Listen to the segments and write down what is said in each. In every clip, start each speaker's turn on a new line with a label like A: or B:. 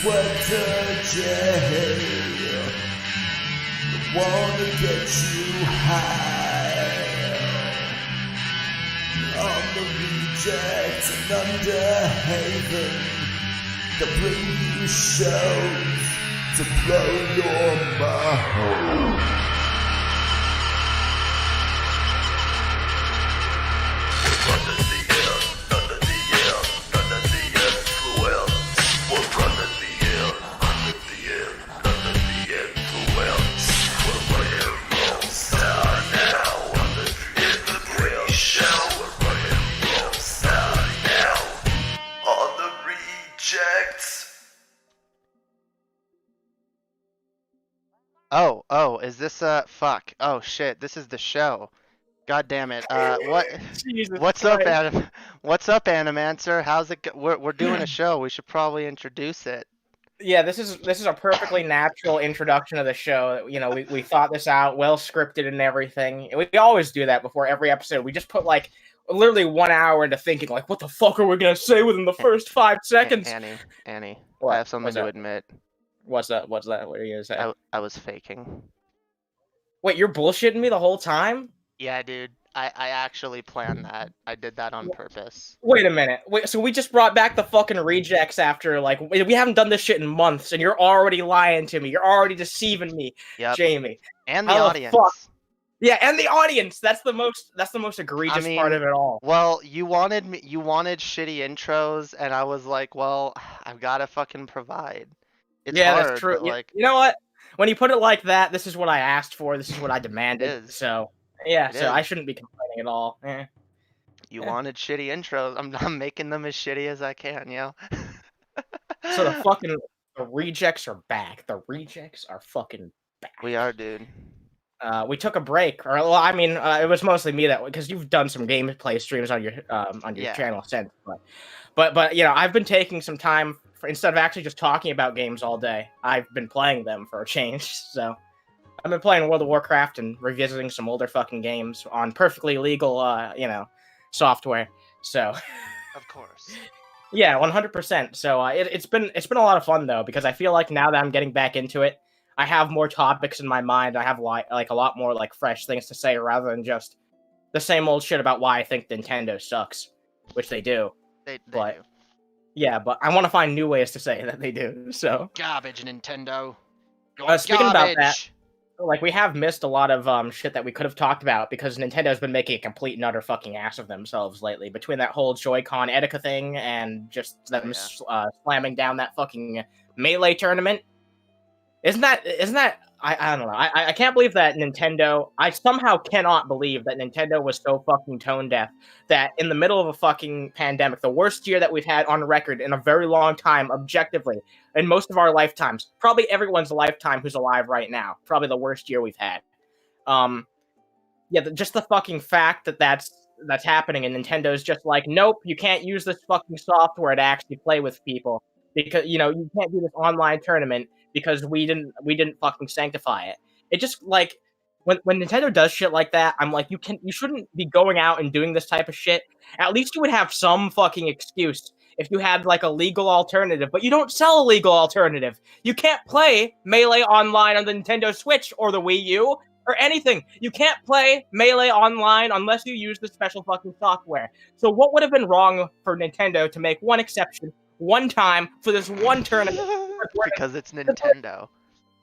A: sweater jail. I wanna get you high on the rejects and underhaven. They'll bring you shows to blow your mind.
B: Oh, is this fuck? Oh shit, this is the show. God damn it.
C: Jesus
B: What's up,
C: Christ.
B: What's up, Animancer? How's it we're doing a show. We should probably introduce it.
C: Yeah, this is a perfectly natural introduction of the show. You know, we thought this out, well scripted and everything. We always do that before every episode. We just put like literally 1 hour into thinking like, what the fuck are we gonna say within the first 5 seconds?
B: Annie,
C: What?
B: I have something to admit.
C: What's that? What are you gonna say?
B: I was faking.
C: Wait, you're bullshitting me the whole time?
B: Yeah, dude. I actually planned that. I did that on purpose.
C: Wait a minute. Wait, so we just brought back the fucking rejects after like we haven't done this shit in months, and you're already lying to me. You're already deceiving me,
B: Yep.
C: Jamie.
B: And the
C: How the
B: audience.
C: fuck? Yeah, and the audience. That's the most egregious part of it all.
B: Well, you wanted shitty intros, and I was like, well, I've gotta fucking provide. It's hard,
C: that's true.
B: but like,
C: you know what? When you put it like that, this is what I asked for. This is what I demanded.
B: It is.
C: So yeah,
B: It
C: so
B: is.
C: I shouldn't be complaining at all.
B: You wanted shitty intros. I'm making them as shitty as I can, yo.
C: So the rejects are back. The rejects are fucking back.
B: We are, dude.
C: We took a break, or well, I mean, it was mostly me that because you've done some gameplay streams on your channel since, but you know, I've been taking some time instead of actually just talking about games all day. I've been playing them for a change. So I've been playing World of Warcraft and revisiting some older fucking games on perfectly legal, software. So,
B: Of course.
C: yeah, 100%. So it's been a lot of fun though, because I feel like now that I'm getting back into it, I have more topics in my mind. I have like a lot more like fresh things to say rather than just the same old shit about why I think Nintendo sucks, which they do.
B: They
C: But
B: do.
C: yeah, but I want to find new ways to say that they do. So
B: Garbage, Nintendo.
C: speaking about that, like we have missed a lot of shit that we could have talked about because Nintendo's been making a complete and utter fucking ass of themselves lately. Between that whole Joy-Con Etika thing and just them slamming down that fucking Melee tournament. Isn't that I don't know. I can't believe that Nintendo. I somehow cannot believe that Nintendo was so fucking tone deaf that in the middle of a fucking pandemic, the worst year that we've had on record in a very long time, objectively, in most of our lifetimes, probably everyone's lifetime who's alive right now, probably the worst year we've had. Just the fucking fact that that's happening, and Nintendo's just like, nope, you can't use this fucking software to actually play with people because you can't do this online tournament because we didn't fucking sanctify it. It just like when Nintendo does shit like that, I'm like, you shouldn't be going out and doing this type of shit. At least you would have some fucking excuse if you had like a legal alternative, but you don't sell a legal alternative. You can't play Melee online on the Nintendo Switch or the Wii U or anything. You can't play Melee online unless you use the special fucking software. So what would have been wrong for Nintendo to make one exception one time for this one tournament?
B: Because it's Nintendo.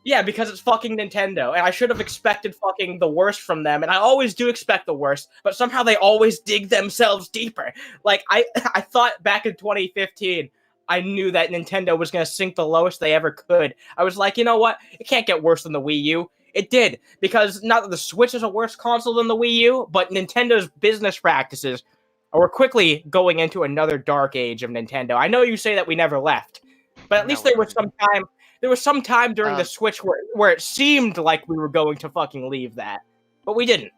C: Yeah, because it's fucking Nintendo, and I should have expected fucking the worst from them, and I always do expect the worst, but somehow they always dig themselves deeper. Like, I thought back in 2015, I knew that Nintendo was going to sink the lowest they ever could. I was like, you know what? It can't get worse than the Wii U. It did, because not that the Switch is a worse console than the Wii U, but Nintendo's business practices are quickly going into another dark age of Nintendo. I know you say that we never left, but at least there was some time during the Switch where it seemed like we were going to fucking leave that, but we didn't.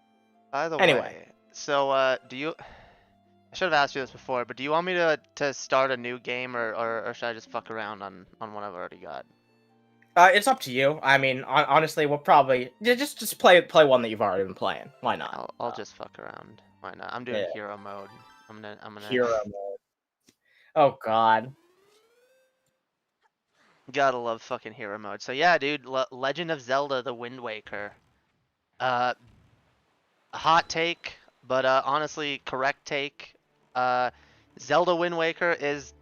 B: By the
C: Anyway.
B: way, so do you? I should have asked you this before, but do you want me to start a new game or should I just fuck around on one I've already got?
C: It's up to you. I mean, honestly, we'll probably just play one that you've already been playing. Why not?
B: I'll just fuck around. Why not? I'm doing hero mode. I'm gonna
C: hero mode. Oh God.
B: Gotta love fucking hero mode. So yeah, dude, Legend of Zelda: The Wind Waker. A hot take, but honestly, correct take. Uh, Zelda Wind Waker is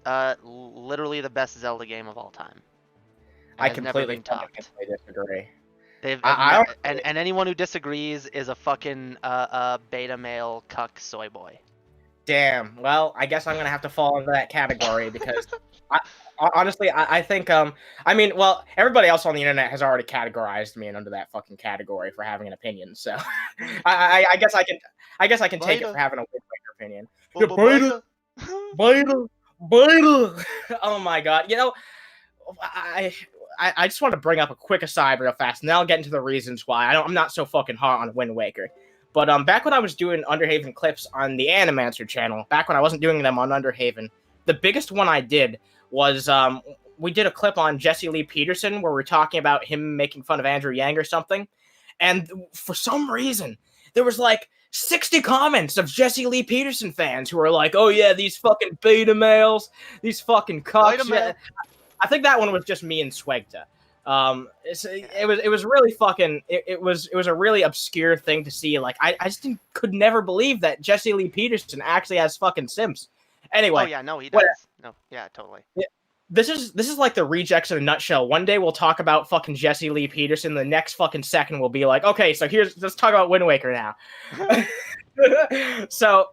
B: literally the best Zelda game of all time. It
C: I
B: has never
C: completely
B: been topped.
C: fundamentally disagree.
B: They've
C: I don't.
B: and anyone who disagrees is a fucking beta male cuck soy boy.
C: Damn. Well, I guess I'm gonna have to fall into that category because, honestly, I think I mean, well, everybody else on the internet has already categorized me under that fucking category for having an opinion. So, I guess I can take it for having a Wind Waker opinion. Yeah, beta, beta, beta. Oh my god. You know, I just want to bring up a quick aside real fast, and then I'll get into the reasons why I'm not so fucking hot on Wind Waker. But back when I was doing Underhaven clips on the Animancer channel, back when I wasn't doing them on Underhaven, the biggest one I did was we did a clip on Jesse Lee Peterson where we're talking about him making fun of Andrew Yang or something, and for some reason there was like 60 comments of Jesse Lee Peterson fans who were like, "Oh yeah, these fucking beta males, these fucking cocks." I think that one was just me and Swegta. It was really fucking it was a really obscure thing to see. Like I just could never believe that Jesse Lee Peterson actually has fucking Sims. Anyway,
B: Oh yeah, no, he does. No, yeah, totally.
C: this is like the rejects in a nutshell. One day we'll talk about fucking Jesse Lee Peterson. The next fucking second we'll be like, okay, so let's talk about Wind Waker now. So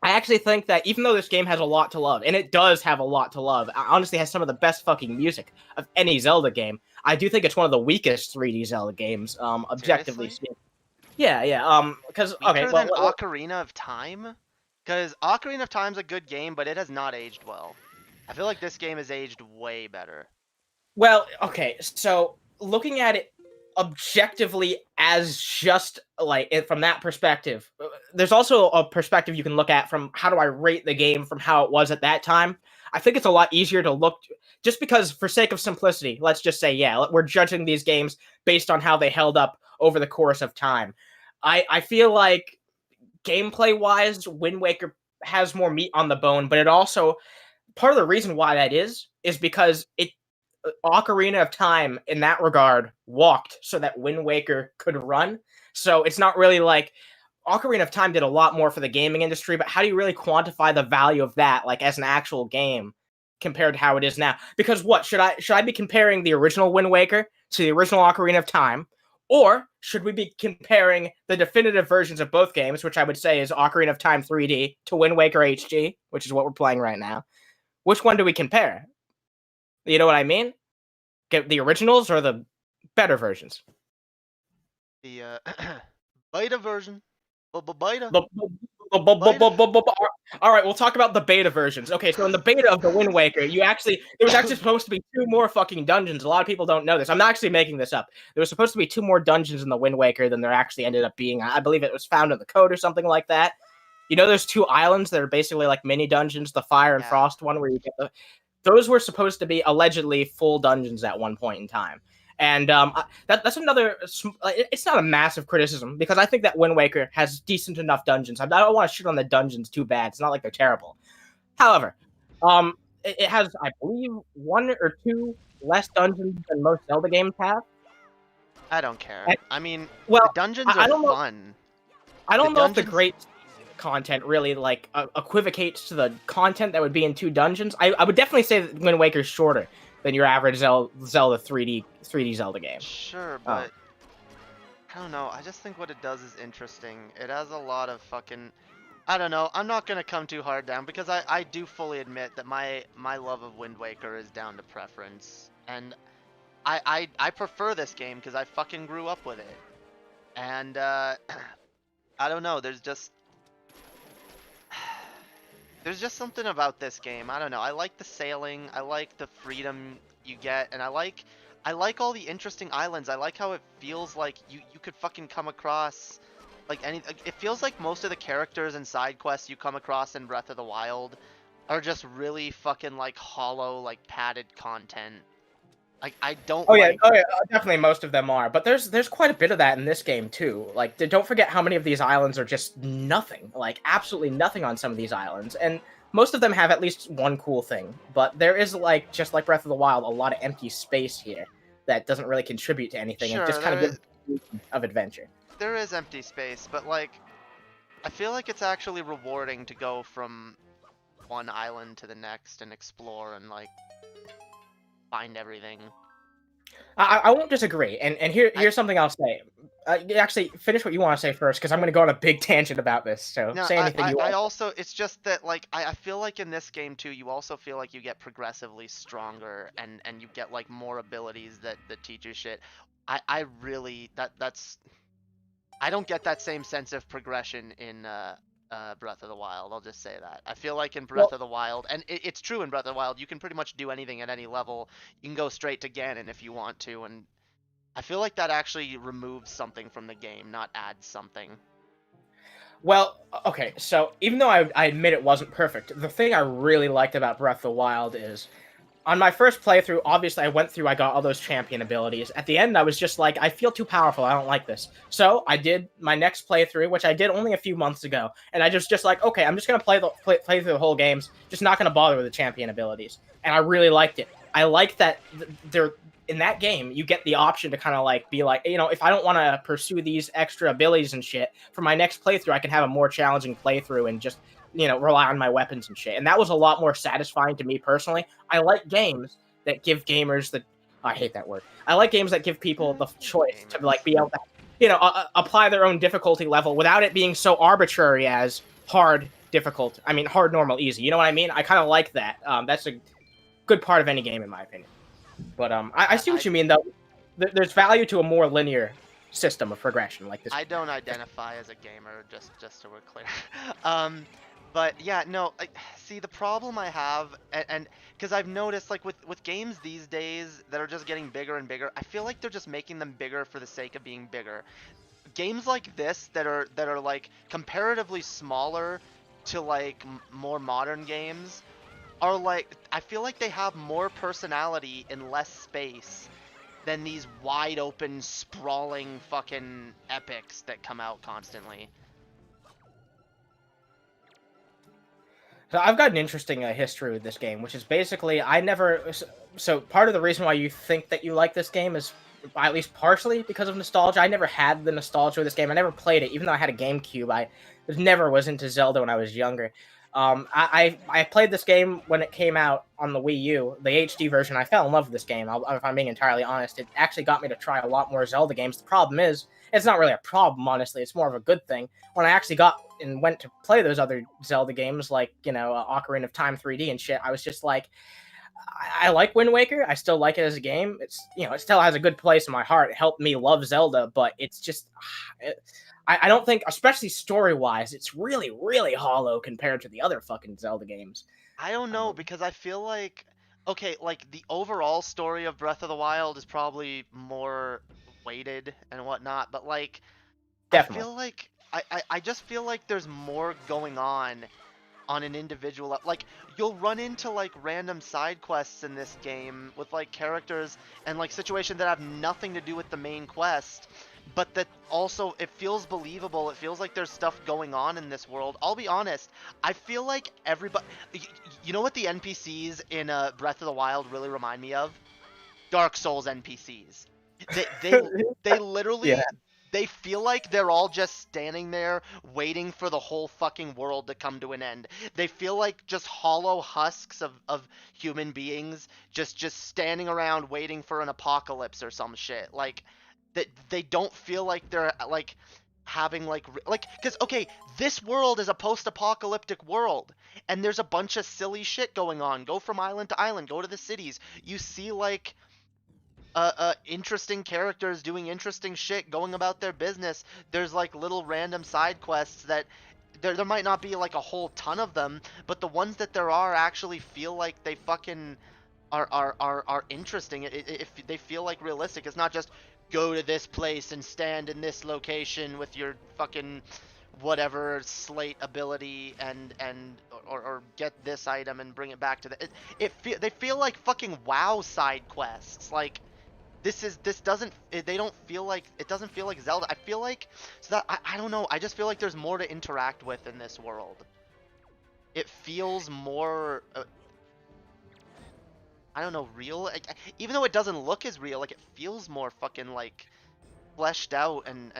C: I actually think that even though this game has a lot to love, and it does have a lot to love, it honestly has some of the best fucking music of any Zelda game. I do think it's one of the weakest 3D Zelda games, objectively speaking. Yeah. Because okay,
B: Weaker than Ocarina of Time, because Ocarina of Time's a good game, but it has not aged well. I feel like this game has aged way better.
C: Well, okay, so looking at it objectively as just like it from that perspective, there's also a perspective you can look at from how do I rate the game from how it was at that time. I think it's a lot easier to look just because for sake of simplicity, let's just say, yeah, we're judging these games based on how they held up over the course of time. I feel like gameplay wise, Wind Waker has more meat on the bone, but it also part of the reason why that is because it Ocarina of Time in that regard walked so that Wind Waker could run. So it's not really like Ocarina of Time did a lot more for the gaming industry, but how do you really quantify the value of that like as an actual game compared to how it is now? Because what should I be comparing the original Wind Waker to the original Ocarina of Time? Or should we be comparing the definitive versions of both games, which I would say is Ocarina of Time 3D to Wind Waker HD, which is what we're playing right now? Which one do we compare? You know what I mean? Get the originals or the better versions?
B: The beta version. Beta.
C: All right, we'll talk about the beta versions. Okay, so in the beta of the Wind Waker, there was actually supposed to be 2 more fucking dungeons. A lot of people don't know this. I'm not actually making this up. There was supposed to be 2 more dungeons in the Wind Waker than there actually ended up being. I believe it was found in the code or something like that. You know, there's 2 islands that are basically like mini dungeons, the Fire and Frost one, where you get those were supposed to be allegedly full dungeons at one point in time. And that's another. It's not a massive criticism because I think that Wind Waker has decent enough dungeons. I don't want to shit on the dungeons too bad. It's not like they're terrible. However, it has, I believe, 1 or 2 less dungeons than most Zelda games have.
B: I don't care. I mean,
C: well,
B: the dungeons are fun.
C: I don't know if the great content really like equivocates to the content that would be in 2 dungeons. I would definitely say that Wind Waker's shorter than your average Zelda 3D Zelda game.
B: Sure, but I don't know. I just think what it does is interesting. It has a lot of fucking. I don't know. I'm not gonna come too hard down because I do fully admit that my love of Wind Waker is down to preference, and I prefer this game because I fucking grew up with it, and I don't know. There's just something about this game. I don't know. I like the sailing. I like the freedom you get, and I like all the interesting islands. I like how it feels like you could fucking come across like it feels like most of the characters and side quests you come across in Breath of the Wild are just really fucking like hollow, like padded content. Like I don't.
C: Oh yeah, definitely most of them are, but there's quite a bit of that in this game too. Like don't forget how many of these islands are just nothing, like absolutely nothing on some of these islands. And most of them have at least one cool thing, but there is like just like Breath of the Wild, a lot of empty space here that doesn't really contribute to anything and
B: Sure,
C: just kind of gives of adventure.
B: there is empty space, but like I feel like it's actually rewarding to go from one island to the next and explore and like find everything.
C: I won't disagree, and here's something I'll say. Actually, finish what you want to say first, because I'm going to go on a big tangent about this. So
B: No,
C: say anything you want.
B: I also, it's just that like I feel like in this game too, you also feel like you get progressively stronger and you get like more abilities that teach you shit. I really that's I don't get that same sense of progression in Breath of the Wild. I'll just say that. I feel like in Breath
C: Well,
B: of the Wild, and it's true in Breath of the Wild, you can pretty much do anything at any level. You can go straight to Ganon if you want to, and I feel like that actually removes something from the game, not adds something.
C: well, okay. So even though I admit it wasn't perfect, the thing I really liked about Breath of the Wild is on my first playthrough, obviously I got all those champion abilities. At the end, I was just like, I feel too powerful. I don't like this. So I did my next playthrough, which I did only a few months ago, and I just like, okay, I'm just gonna play through the whole games, just not gonna bother with the champion abilities. And I really liked it. I like that they're in that game, you get the option to kind of like be like, if I don't want to pursue these extra abilities and shit for my next playthrough, I can have a more challenging playthrough and just rely on my weapons and shit. And that was a lot more satisfying to me personally. I like games that give gamers the I hate that word. I like games that give people the choice to like be able to apply their own difficulty level without it being so arbitrary as hard, difficult. I mean, hard, normal, easy. You know what I mean? I kind of like that. That's a good part of any game, in my opinion. But I see what you mean, though. There's value to a more linear system of progression like this.
B: I don't identify as a gamer, just so we're clear. But yeah, no, see the problem I have, and because I've noticed like with games these days that are just getting bigger and bigger, I feel like they're just making them bigger for the sake of being bigger. Games like this that are like comparatively smaller to like more modern games are like, I feel like they have more personality in less space than these wide open, sprawling fucking epics that come out constantly.
C: So I've got an interesting history with this game, which is basically So part of the reason why you think that you like this game is at least partially because of nostalgia. I never had the nostalgia of this game. I never played it, even though I had a GameCube. I never was into Zelda when I was younger. I played this game when it came out on the Wii U, the HD version. I fell in love with this game. If I'm being entirely honest, it actually got me to try a lot more Zelda games. The problem is, it's not really a problem, honestly. It's more of a good thing. When I actually got and went to play those other Zelda games, like Ocarina of Time 3D and shit, I was just like, I like Wind Waker. I still like it as a game. It's it still has a good place in my heart. It helped me love Zelda, but it's just. I don't think, especially story-wise, it's really, really hollow compared to the other fucking Zelda games.
B: I don't know, because I feel like, okay, like the overall story of Breath of the Wild is probably more weighted and whatnot, but like,
C: Definitely.
B: I feel like, I just feel like there's more going on an individual, like you'll run into like random side quests in this game with like characters and like situations that have nothing to do with the main quest, but that also it feels believable. It feels like there's stuff going on in this world. I'll be honest, I feel like everybody, you know what the NPCs in Breath of the Wild really remind me of? Dark Souls NPCs. They literally
C: Yeah.
B: they feel like they're all just standing there waiting for the whole fucking world to come to an end. They feel like just hollow husks of human beings just standing around waiting for an apocalypse or some shit. Like that they don't feel like they're like having like because okay, this world is a post-apocalyptic world and there's a bunch of silly shit going on. Go from island to island, go to the cities. You see like interesting characters doing interesting shit, going about their business. There's like little random side quests that there might not be like a whole ton of them, but the ones that there are actually feel like they fucking are interesting. If they feel like realistic, it's not just go to this place and stand in this location with your fucking whatever slate ability or get this item and bring it back to they feel like fucking WoW side quests. Like this doesn't, they don't feel like, it doesn't feel like Zelda. I feel like, so that I don't know, I just feel like there's more to interact with in this world. it feels more I don't know, real. Even though it doesn't look as real, like it feels more fucking like fleshed out and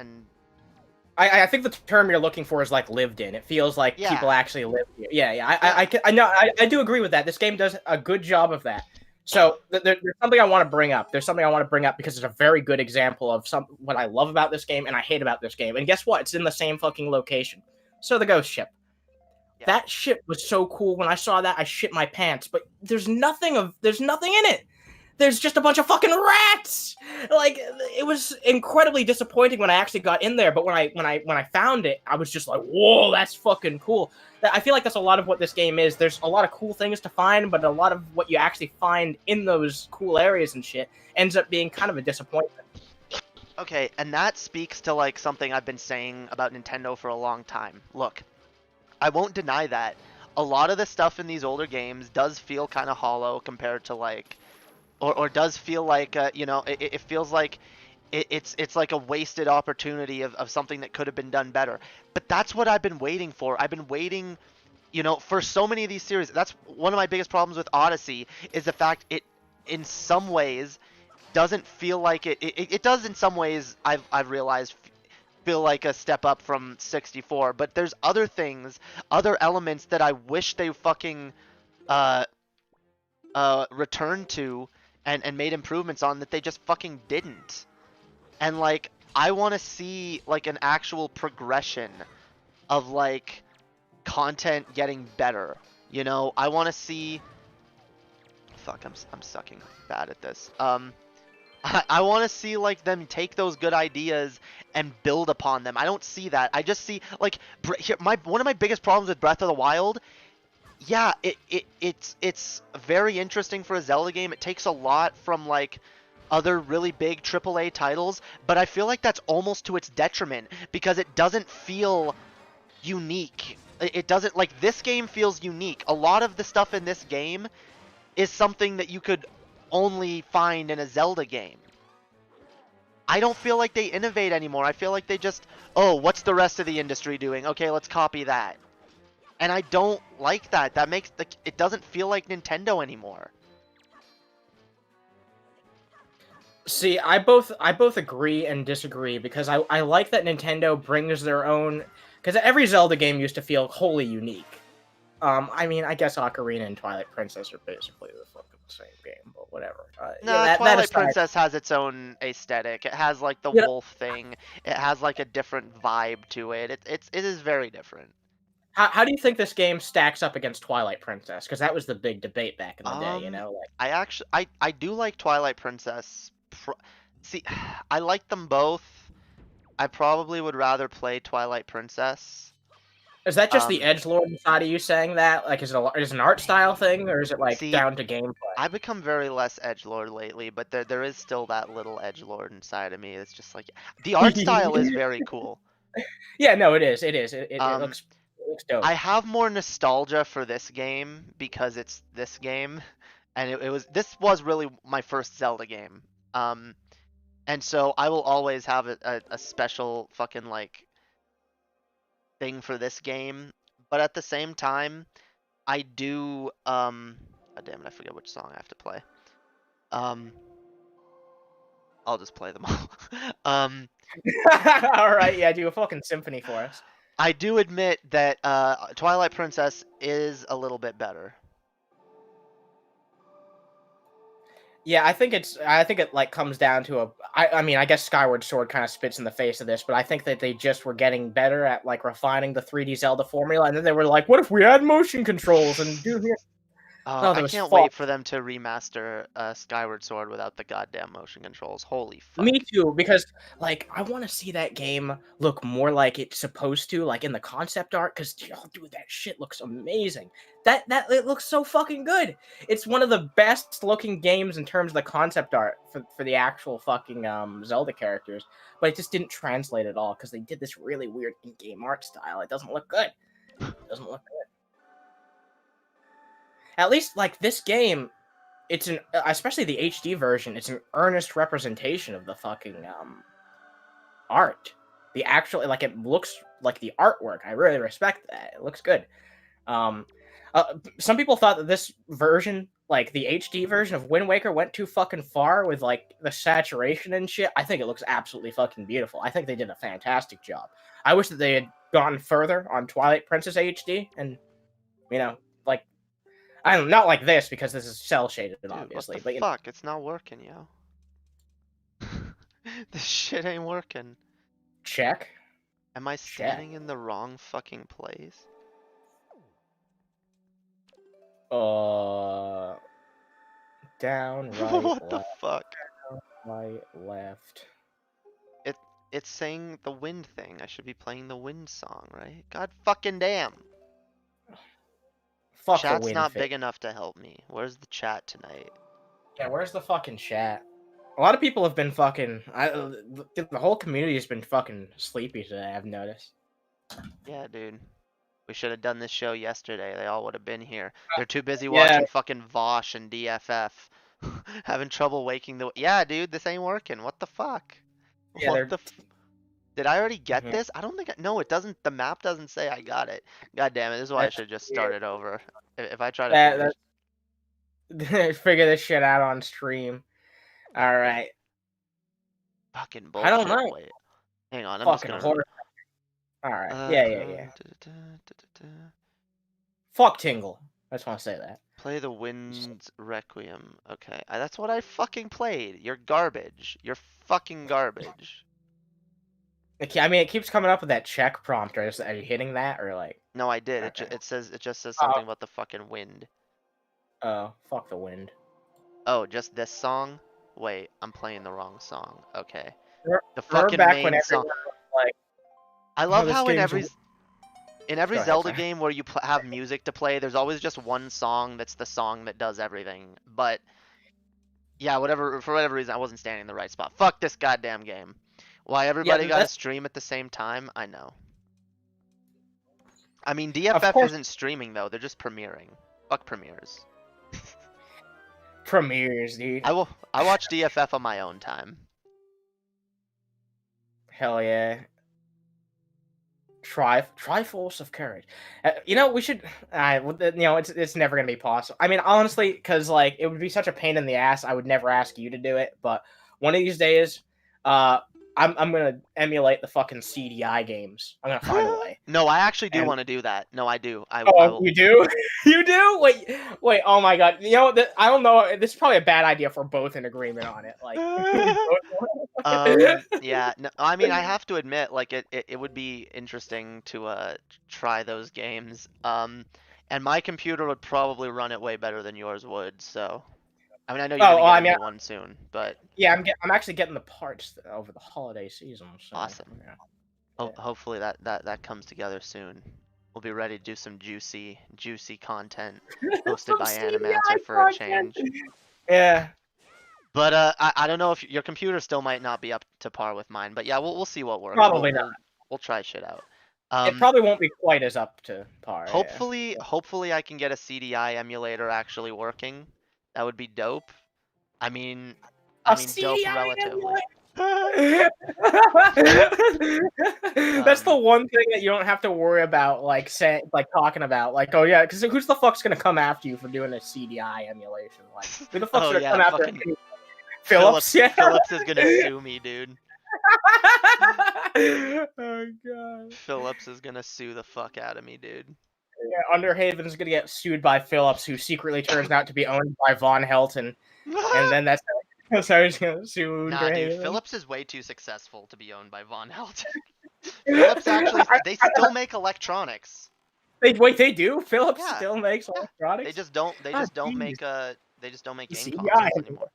C: I think the term you're looking for is like lived in. It feels like
B: yeah,
C: people actually live here. Yeah, yeah.
B: yeah.
C: I know. I do agree with that. This game does a good job of that. So there's something I want to bring up. There's something I want to bring up because it's a very good example of what I love about this game and I hate about this game. And guess what? It's in the same fucking location. So the ghost ship.
B: Yeah.
C: That ship was so cool. When I saw that, I shit my pants. But there's nothing in it. There's just a bunch of fucking rats. Like, it was incredibly disappointing when I actually got in there. But when I found it, I was just like, whoa, that's fucking cool. I feel like that's a lot of what this game is. There's a lot of cool things to find, but a lot of what you actually find in those cool areas and shit ends up being kind of a disappointment.
B: Okay, and that speaks to like something I've been saying about Nintendo for a long time. Look, I won't deny that a lot of the stuff in these older games does feel kind of hollow compared to like or does feel like it feels like it's like a wasted opportunity of something that could have been done better. But that's what I've been waiting for. I've been waiting, for so many of these series. That's one of my biggest problems with Odyssey is the fact it in some ways doesn't feel like it does in some ways I've realized feel like a step up from 64, but there's other things, other elements that I wish they fucking uh returned to and made improvements on that they just fucking didn't. And like I want to see like an actual progression of like content getting better. I want to see fuck I'm sucking bad at this. I want to see like them take those good ideas and build upon them. I don't see that. I just see like one of my biggest problems with Breath of the Wild. Yeah, it's very interesting for a Zelda game. It takes a lot from like other really big AAA titles, but I feel like that's almost to its detriment because it doesn't feel unique. It doesn't like this game feels unique. A lot of the stuff in this game is something that you could only find in a Zelda game. I don't feel like they innovate anymore. I feel like they just, oh, what's the rest of the industry doing? Okay, let's copy that. And I don't like that. That makes it doesn't feel like Nintendo anymore.
C: See, I both agree and disagree because I like that Nintendo brings their own, because every Zelda game used to feel wholly unique. I mean, I guess Ocarina and Twilight Princess are basically the fucking same game, but whatever.
B: No, Twilight Princess has its own aesthetic. It has like the wolf thing. It has like a different vibe to it. It is very different.
C: How do you think this game stacks up against Twilight Princess? Because that was the big debate back in the day, Like,
B: I do like Twilight Princess. See, I like them both. I probably would rather play Twilight Princess.
C: is that just the edgelord inside of you saying that? Like, is it an art style thing, or is it like
B: see,
C: down to gameplay?
B: I've become very less edgelord lately, but there is still that little edgelord inside of me. It's just like the art style is very cool.
C: Yeah, no, it is. It is. It looks dope.
B: I have more nostalgia for this game because it's this game, and this was really my first Zelda game. And so I will always have a special fucking like thing for this game. But at the same time, I do oh, damn it, I forget which song I have to play. I'll just play them all.
C: All right, yeah, do a fucking symphony for us.
B: I do admit that Twilight Princess is a little bit better.
C: Yeah, I think it like comes down to I mean, I guess Skyward Sword kind of spits in the face of this, but I think that they just were getting better at like refining the 3D Zelda formula, and then they were like, what if we add motion controls and do this?
B: I can't wait for them to remaster Skyward Sword without the goddamn motion controls. Holy fuck.
C: Me too, because like I want to see that game look more like it's supposed to, like in the concept art. Because dude, that shit looks amazing. That it looks so fucking good. It's one of the best looking games in terms of the concept art for the actual fucking Zelda characters. But it just didn't translate at all because they did this really weird in-game art style. It doesn't look good. It doesn't look good. At least like this game, it's especially the HD version, it's an earnest representation of the fucking art. The actual, like, it looks like the artwork. I really respect that. It looks good. Some people thought that this version, like the HD version of Wind Waker, went too fucking far with like the saturation and shit. I think it looks absolutely fucking beautiful. I think they did a fantastic job. I wish that they had gone further on Twilight Princess HD, and like I don't not like this because this is cell shaded, obviously.
B: What the
C: But
B: fuck? It's not working, yo. This shit ain't working.
C: check.
B: Am I standing in the wrong fucking place?
C: Down, right,
B: What the
C: left,
B: fuck?
C: right, left.
B: It's saying the wind thing. I should be playing the wind song, right? God fucking damn.
C: Fuck
B: Chat's
C: the wind
B: not
C: fit.
B: big enough to help me. Where's the chat tonight?
C: Yeah, where's the fucking chat? A lot of people have been fucking. The whole community has been fucking sleepy today. I've noticed.
B: Yeah, dude. We should have done this show yesterday. They all would have been here. They're too busy
C: Yeah.
B: watching fucking Vaush and DFF. Having trouble waking the. Yeah, dude, this ain't working. What the fuck?
C: Yeah,
B: What the? Did I already get
C: Mhm.
B: this? I don't think. No, it doesn't. The map doesn't say I got it. God damn it! This is why I
C: That's
B: should just
C: weird.
B: start it over. If I try to
C: figure this shit out on stream. All right.
B: fucking bullshit.
C: I don't know.
B: Wait, hang on. I'm
C: Fucking
B: just gonna.
C: horse. All right. Yeah. Fuck Tingle. I just want to say that.
B: Play the Wind's Requiem. Okay, that's what I fucking played. You're garbage. You're fucking garbage.
C: I mean, it keeps coming up with that check prompt. Are you hitting that or like?
B: No, I did.
C: Okay.
B: It just says something about the fucking wind.
C: Oh, fuck the wind.
B: Oh, just this song? Wait, I'm playing the wrong song. Okay. The
C: Remember
B: fucking
C: back when
B: main song.
C: everyone was like,
B: I love
C: this
B: how in
C: game's
B: every
C: Go ahead,
B: Zelda
C: sorry.
B: game where you have music to play, there's always just one song that's the song that does everything. But yeah, for whatever reason, I wasn't standing in the right spot. Fuck this goddamn game. Why everybody gotta stream at the same time? I know. I mean, DFF isn't streaming though; they're just premiering. Fuck premieres.
C: Premieres, dude.
B: I watch DFF on my own time.
C: Hell yeah. Triforce of Courage. We should. It's never gonna be possible. I mean, honestly, because like it would be such a pain in the ass. I would never ask you to do it, but one of these days, I'm gonna emulate the fucking CDI games. I'm gonna find a way.
B: No, I actually do want to do that. No, I do.
C: You do? You do? Wait. Oh my god. I don't know. This is probably a bad idea for both in agreement on it. Like.
B: Yeah. No, I mean, I have to admit, like, it would be interesting to try those games. And my computer would probably run it way better than yours would. So. I mean, I know you're gonna get a new one soon, but
C: yeah, I'm actually getting the parts over the holiday season. So,
B: awesome.
C: Yeah.
B: Hopefully that comes together soon. We'll be ready to do some juicy content hosted by Animancer for a change.
C: Yeah.
B: But I don't know if your computer still might not be up to par with mine. But yeah, we'll see what works.
C: Probably not.
B: We'll try shit out.
C: It probably won't be quite as up to par.
B: Hopefully I can get a CDI emulator actually working. That would be dope. I mean dope relatively.
C: That's the one thing that you don't have to worry about, talking about, like, oh yeah, because who's the fuck's gonna come after you for doing a CDI emulation? Like, who the fuck's gonna come after you? Phillips, yeah.
B: Phillips is gonna sue me, dude.
C: Oh god.
B: Phillips is gonna sue the fuck out of me, dude.
C: Yeah, Underhaven's gonna get sued by Phillips, who secretly turns out to be owned by Von Helton, and then that's how he's gonna sue.
B: Nah, dude, Phillips is way too successful to be owned by Von Helton. Phillips they still make electronics.
C: They do? Phillips still makes electronics?
B: They just don't make game consoles anymore.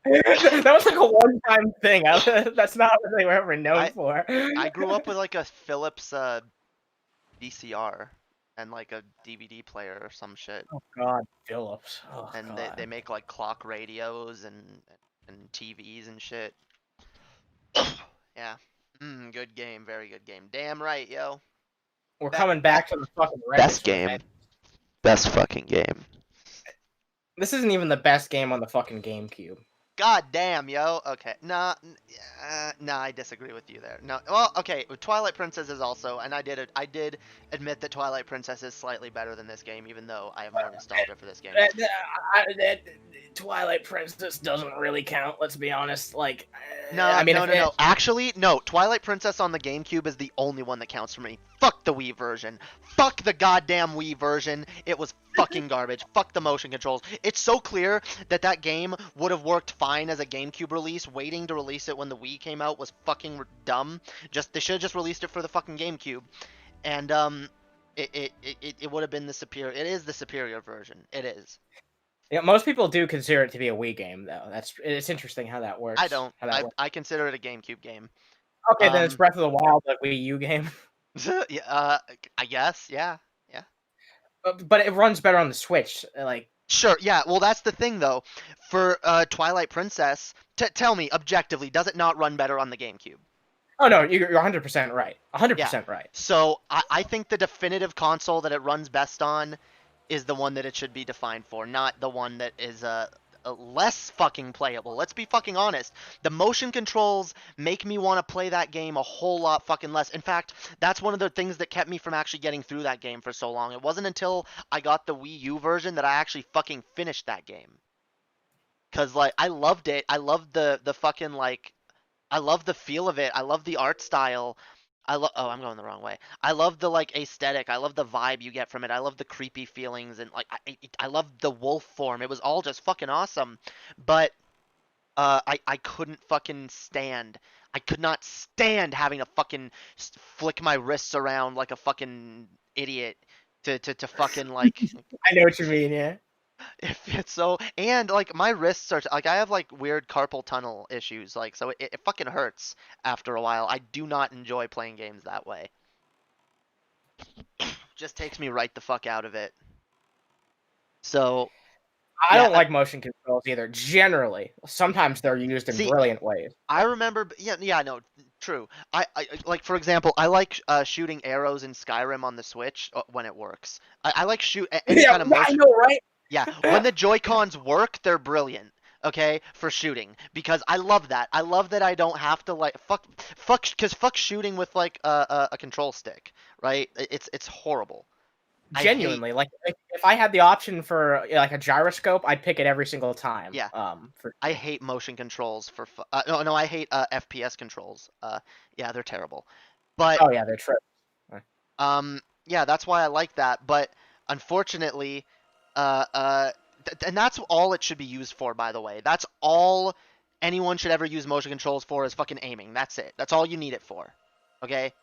C: That was like a one-time thing. That's not what they were ever known for.
B: I grew up with like a Philips VCR and like a DVD player or some shit.
C: Oh god, Philips. Oh,
B: and
C: god.
B: They make like clock radios and TVs and shit. Yeah. Good game, very good game. Damn right, yo.
C: We're coming back to the fucking
B: best game. Man. Best fucking game.
C: This isn't even the best game on the fucking GameCube.
B: God damn, yo. Okay, nah, I disagree with you there. No, well, okay, Twilight Princess is also, and I did admit that Twilight Princess is slightly better than this game, even though I have more nostalgia for this game.
C: Twilight Princess doesn't really count. Let's be honest. Like,
B: No,
C: I mean,
B: no. Actually, no. Twilight Princess on the GameCube is the only one that counts for me. Fuck the Wii version. Fuck the goddamn Wii version. It was fucking garbage. Fuck the motion controls. It's so clear that that game would have worked fine as a GameCube release. Waiting to release it when the Wii came out was fucking dumb. They should have just released it for the fucking GameCube, and it would have been the superior. It is the superior version. It is.
C: Yeah, most people do consider it to be a Wii game, though. It's interesting how that works.
B: I don't. I consider it a GameCube game.
C: Okay, then it's Breath of the Wild, the Wii U game.
B: Yeah, I guess. Yeah.
C: But it runs better on the Switch. Like,
B: sure. Yeah. Well, that's the thing, though. For Twilight Princess, tell me objectively, does it not run better on the GameCube?
C: Oh no, you're 100% right. 100% right.
B: So I think the definitive console that it runs best on is the one that it should be defined for, not the one that is less fucking playable. Let's be fucking honest. The motion controls make me want to play that game a whole lot fucking less. In fact, that's one of the things that kept me from actually getting through that game for so long. It wasn't until I got the Wii U version that I actually fucking finished that game. Cause like I loved it. I loved the fucking like I love the feel of it. I love the art style. Oh, I'm going the wrong way. I love the like aesthetic. I love the vibe you get from it. I love the creepy feelings and like I love the wolf form. It was all just fucking awesome. But I couldn't fucking stand. I could not stand having to fucking flick my wrists around like a fucking idiot to fucking like.
C: I know what you mean, yeah.
B: It's so, and like my wrists are like I have like weird carpal tunnel issues, like so it fucking hurts after a while. I do not enjoy playing games that way. Just takes me right the fuck out of it. So
C: I don't like motion controls either. Generally, sometimes they're used in brilliant ways.
B: I remember, no, true. I like, for example, I like shooting arrows in Skyrim on the Switch when it works. I like any kind of motion.
C: I know, right?
B: Yeah, when the Joy-Cons work, they're brilliant. Okay, for shooting, because I love that. I love that I don't have to like fuck shooting with like a control stick, right? It's horrible.
C: Genuinely, like if I had the option for like a gyroscope, I'd pick it every single time.
B: Yeah. I hate motion controls for no, I hate FPS controls. Yeah, they're terrible. But
C: oh yeah, they're true.
B: Yeah, that's why I like that. But unfortunately, and that's all it should be used for, by the way. That's all anyone should ever use motion controls for is fucking aiming. That's it. That's all you need it for. Okay?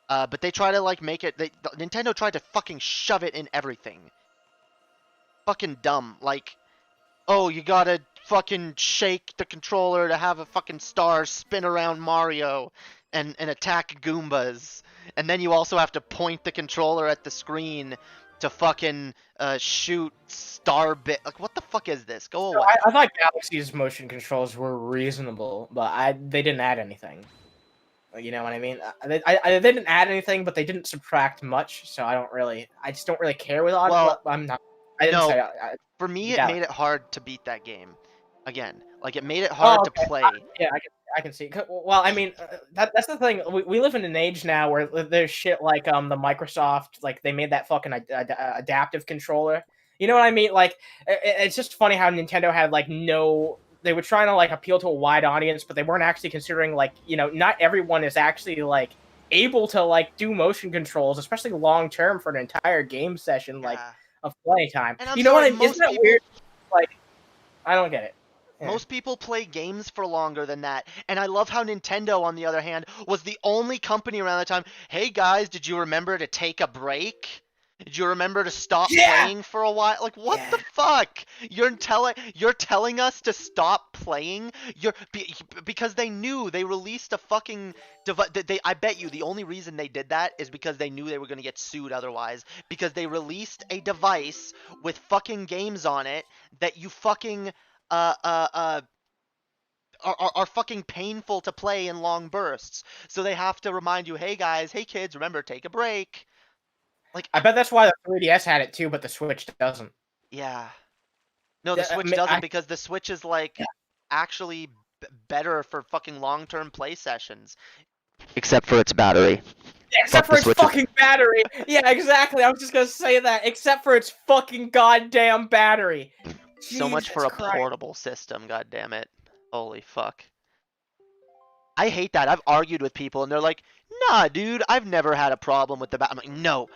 B: But they try to like make it. Nintendo tried to fucking shove it in everything. Fucking dumb. Like, oh, you gotta fucking shake the controller to have a fucking star spin around Mario and attack Goombas. And then you also have to point the controller at the screen to fucking shoot star bit. Like, what the fuck is this? Go away.
C: I thought Galaxy's motion controls were reasonable, but they didn't add anything. You know what I mean? They didn't add anything, but they didn't subtract much, so I just don't really care with Odd.
B: Well,
C: I'm not.
B: For me, it made it hard to beat that game. Again, like it made it hard to play.
C: Yeah, I can see. Well, I mean, that's the thing. We live in an age now where there's shit like the Microsoft, like they made that fucking adaptive controller. You know what I mean? Like it's just funny how Nintendo had like no. They were trying to like appeal to a wide audience, but they weren't actually considering like, you know, not everyone is actually like able to like do motion controls, especially long term for an entire game session like of playtime. You know what I mean? Isn't that weird? Like, I don't get it. Yeah.
B: Most people play games for longer than that. And I love how Nintendo, on the other hand, was the only company around the time. Hey guys, did you remember to take a break? Did you remember to stop playing for a while? Like, what the fuck? You're telling us to stop playing? Because they knew they released a fucking device. I bet you the only reason they did that is because they knew they were gonna get sued otherwise. Because they released a device with fucking games on it that you fucking are fucking painful to play in long bursts. So they have to remind you, hey guys, hey kids, remember, take a break. Like,
C: I bet that's why the 3DS had it too, but the Switch doesn't.
B: Yeah. No, the Switch doesn't because the Switch is like actually better for fucking long-term play sessions. Except for its battery.
C: Except for its fucking battery. Yeah, exactly. I was just gonna say that. Except for its fucking goddamn battery.
B: So much for a portable system, goddammit. Holy fuck. I hate that. I've argued with people and they're like, nah, dude, I've never had a problem with the I'm like, no,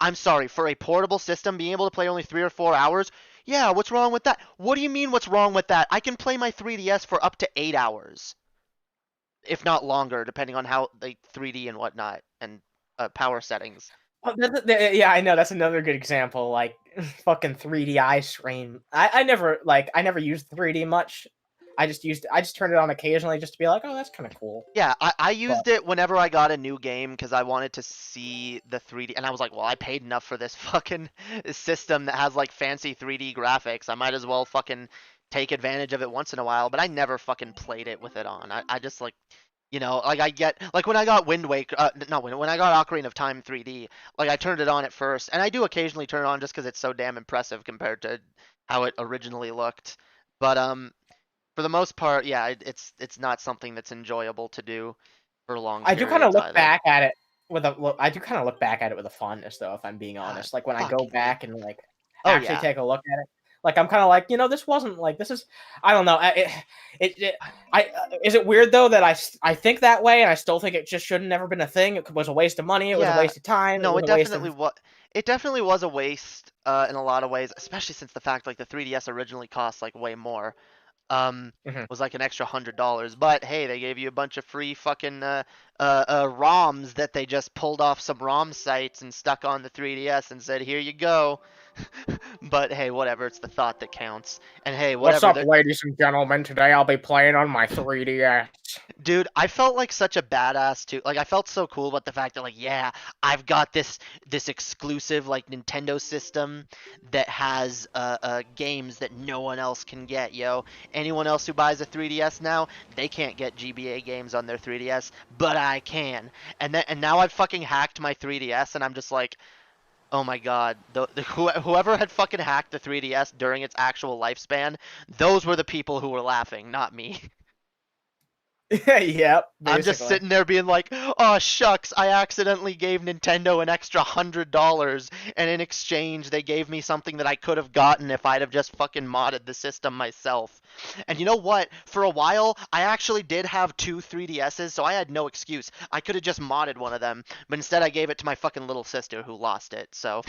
B: I'm sorry. For a portable system, being able to play only 3 or 4 hours, yeah, what's wrong with that? What do you mean what's wrong with that? I can play my 3DS for up to 8 hours. If not longer, depending on how the 3D and whatnot, and power settings.
C: Yeah, I know. That's another good example. Like, fucking 3D eye strain. I never used 3D much. I just turned it on occasionally just to be like, oh, that's kind of cool.
B: Yeah, I used it whenever I got a new game because I wanted to see the 3D, and I was like, well, I paid enough for this fucking system that has like fancy 3D graphics. I might as well fucking take advantage of it once in a while. But I never fucking played it with it on. I just like, you know, like I get like when I got Wind Waker, when I got Ocarina of Time 3D, like I turned it on at first, and I do occasionally turn it on just because it's so damn impressive compared to how it originally looked. But for the most part, yeah, it's not something that's enjoyable to do for long periods.
C: I do kind of look back at it with a fondness, though, if I'm being honest. Like when I go back and like actually take a look at it, like I'm kind of like, this wasn't like this is. I don't know. Is it weird though that I think that way and I still think it just should have never been a thing? It was a waste of money. It was a waste of time.
B: No, it definitely was. It definitely was a waste in a lot of ways, especially since the fact like the 3DS originally cost like way more. Was like an extra $100, but hey, they gave you a bunch of free fucking ROMs that they just pulled off some ROM sites and stuck on the 3DS and said, here you go. But hey, whatever, it's the thought that counts. And hey, whatever.
C: What's up, ladies and gentlemen? Today I'll be playing on my 3DS.
B: Dude, I felt like such a badass too. Like I felt so cool about the fact that like, yeah, I've got this exclusive like Nintendo system that has games that no one else can get, yo. Anyone else who buys a 3DS now, they can't get GBA games on their 3DS, but I can. And now I've fucking hacked my 3DS and I'm just like, oh my god, whoever had fucking hacked the 3DS during its actual lifespan, those were the people who were laughing, not me.
C: Yep. Basically.
B: I'm just sitting there being like, oh shucks, I accidentally gave Nintendo an extra $100, and in exchange they gave me something that I could have gotten if I'd have just fucking modded the system myself. And you know what? For a while, I actually did have 2 3DSs, so I had no excuse. I could have just modded one of them, but instead I gave it to my fucking little sister who lost it, so...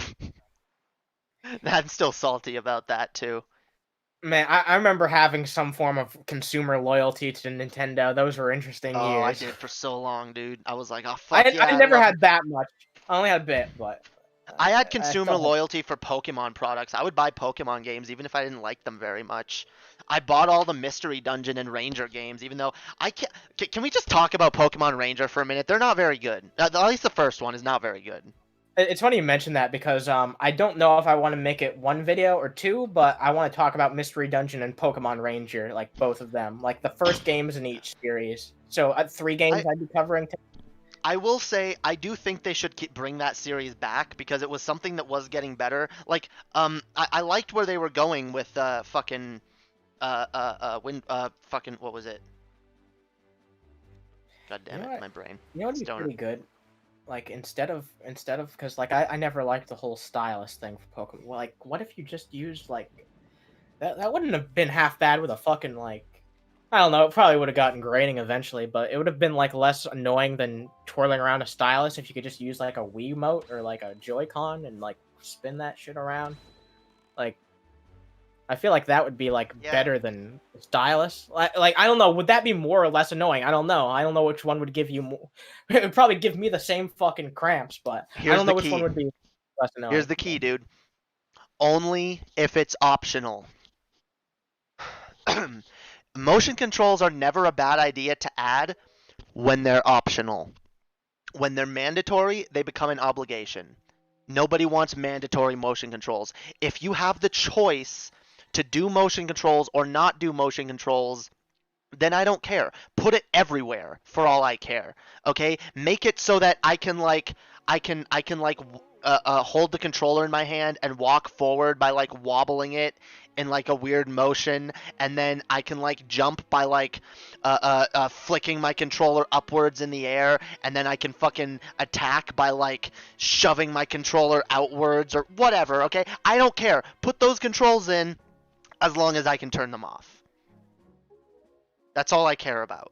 B: I'm still salty about that, too.
C: Man, I remember having some form of consumer loyalty to Nintendo. Those were interesting years.
B: Oh, I did for so long, dude. I was like, oh, fuck
C: I never had that much. I only had a bit, but...
B: I had consumer loyalty for Pokemon products. I would buy Pokemon games even if I didn't like them very much. I bought all the Mystery Dungeon and Ranger games, even though I can't... Can we just talk about Pokemon Ranger for a minute? They're not very good. At least the first one is not very good.
C: It's funny you mentioned that because I don't know if I want to make it 1 video or 2, but I want to talk about Mystery Dungeon and Pokemon Ranger, like both of them, like the first games in each series. So 3 games I'd be covering.
B: I will say I do think they should bring that series back because it was something that was getting better. Like I liked where they were going with fucking fucking what was it? God damn it, my brain.
C: You know what'd be pretty good? Like instead of because like I never liked the whole stylus thing for Pokemon. Like what if you just used like that wouldn't have been half bad with a fucking like I don't know, it probably would have gotten grating eventually, but it would have been like less annoying than twirling around a stylus if you could just use like a Wiimote or like a Joy-Con and like spin that shit around. Like I feel like that would be like better than stylus. Like I don't know, would that be more or less annoying? I don't know which one would give you more. It would probably give me the same fucking cramps, but I don't know which one would be less annoying.
B: Here's the key, dude. Only if it's optional. Motion controls are never a bad idea to add when they're optional. When they're mandatory, they become an obligation. Nobody wants mandatory motion controls. If you have the choice to do motion controls or not do motion controls, then I don't care. Put it everywhere for all I care. Okay? Make it so that I can hold the controller in my hand and walk forward by like wobbling it in like a weird motion, and then I can like jump by like flicking my controller upwards in the air, and then I can fucking attack by like shoving my controller outwards or whatever. Okay, I don't care. Put those controls in as long as I can turn them off. That's all I care about.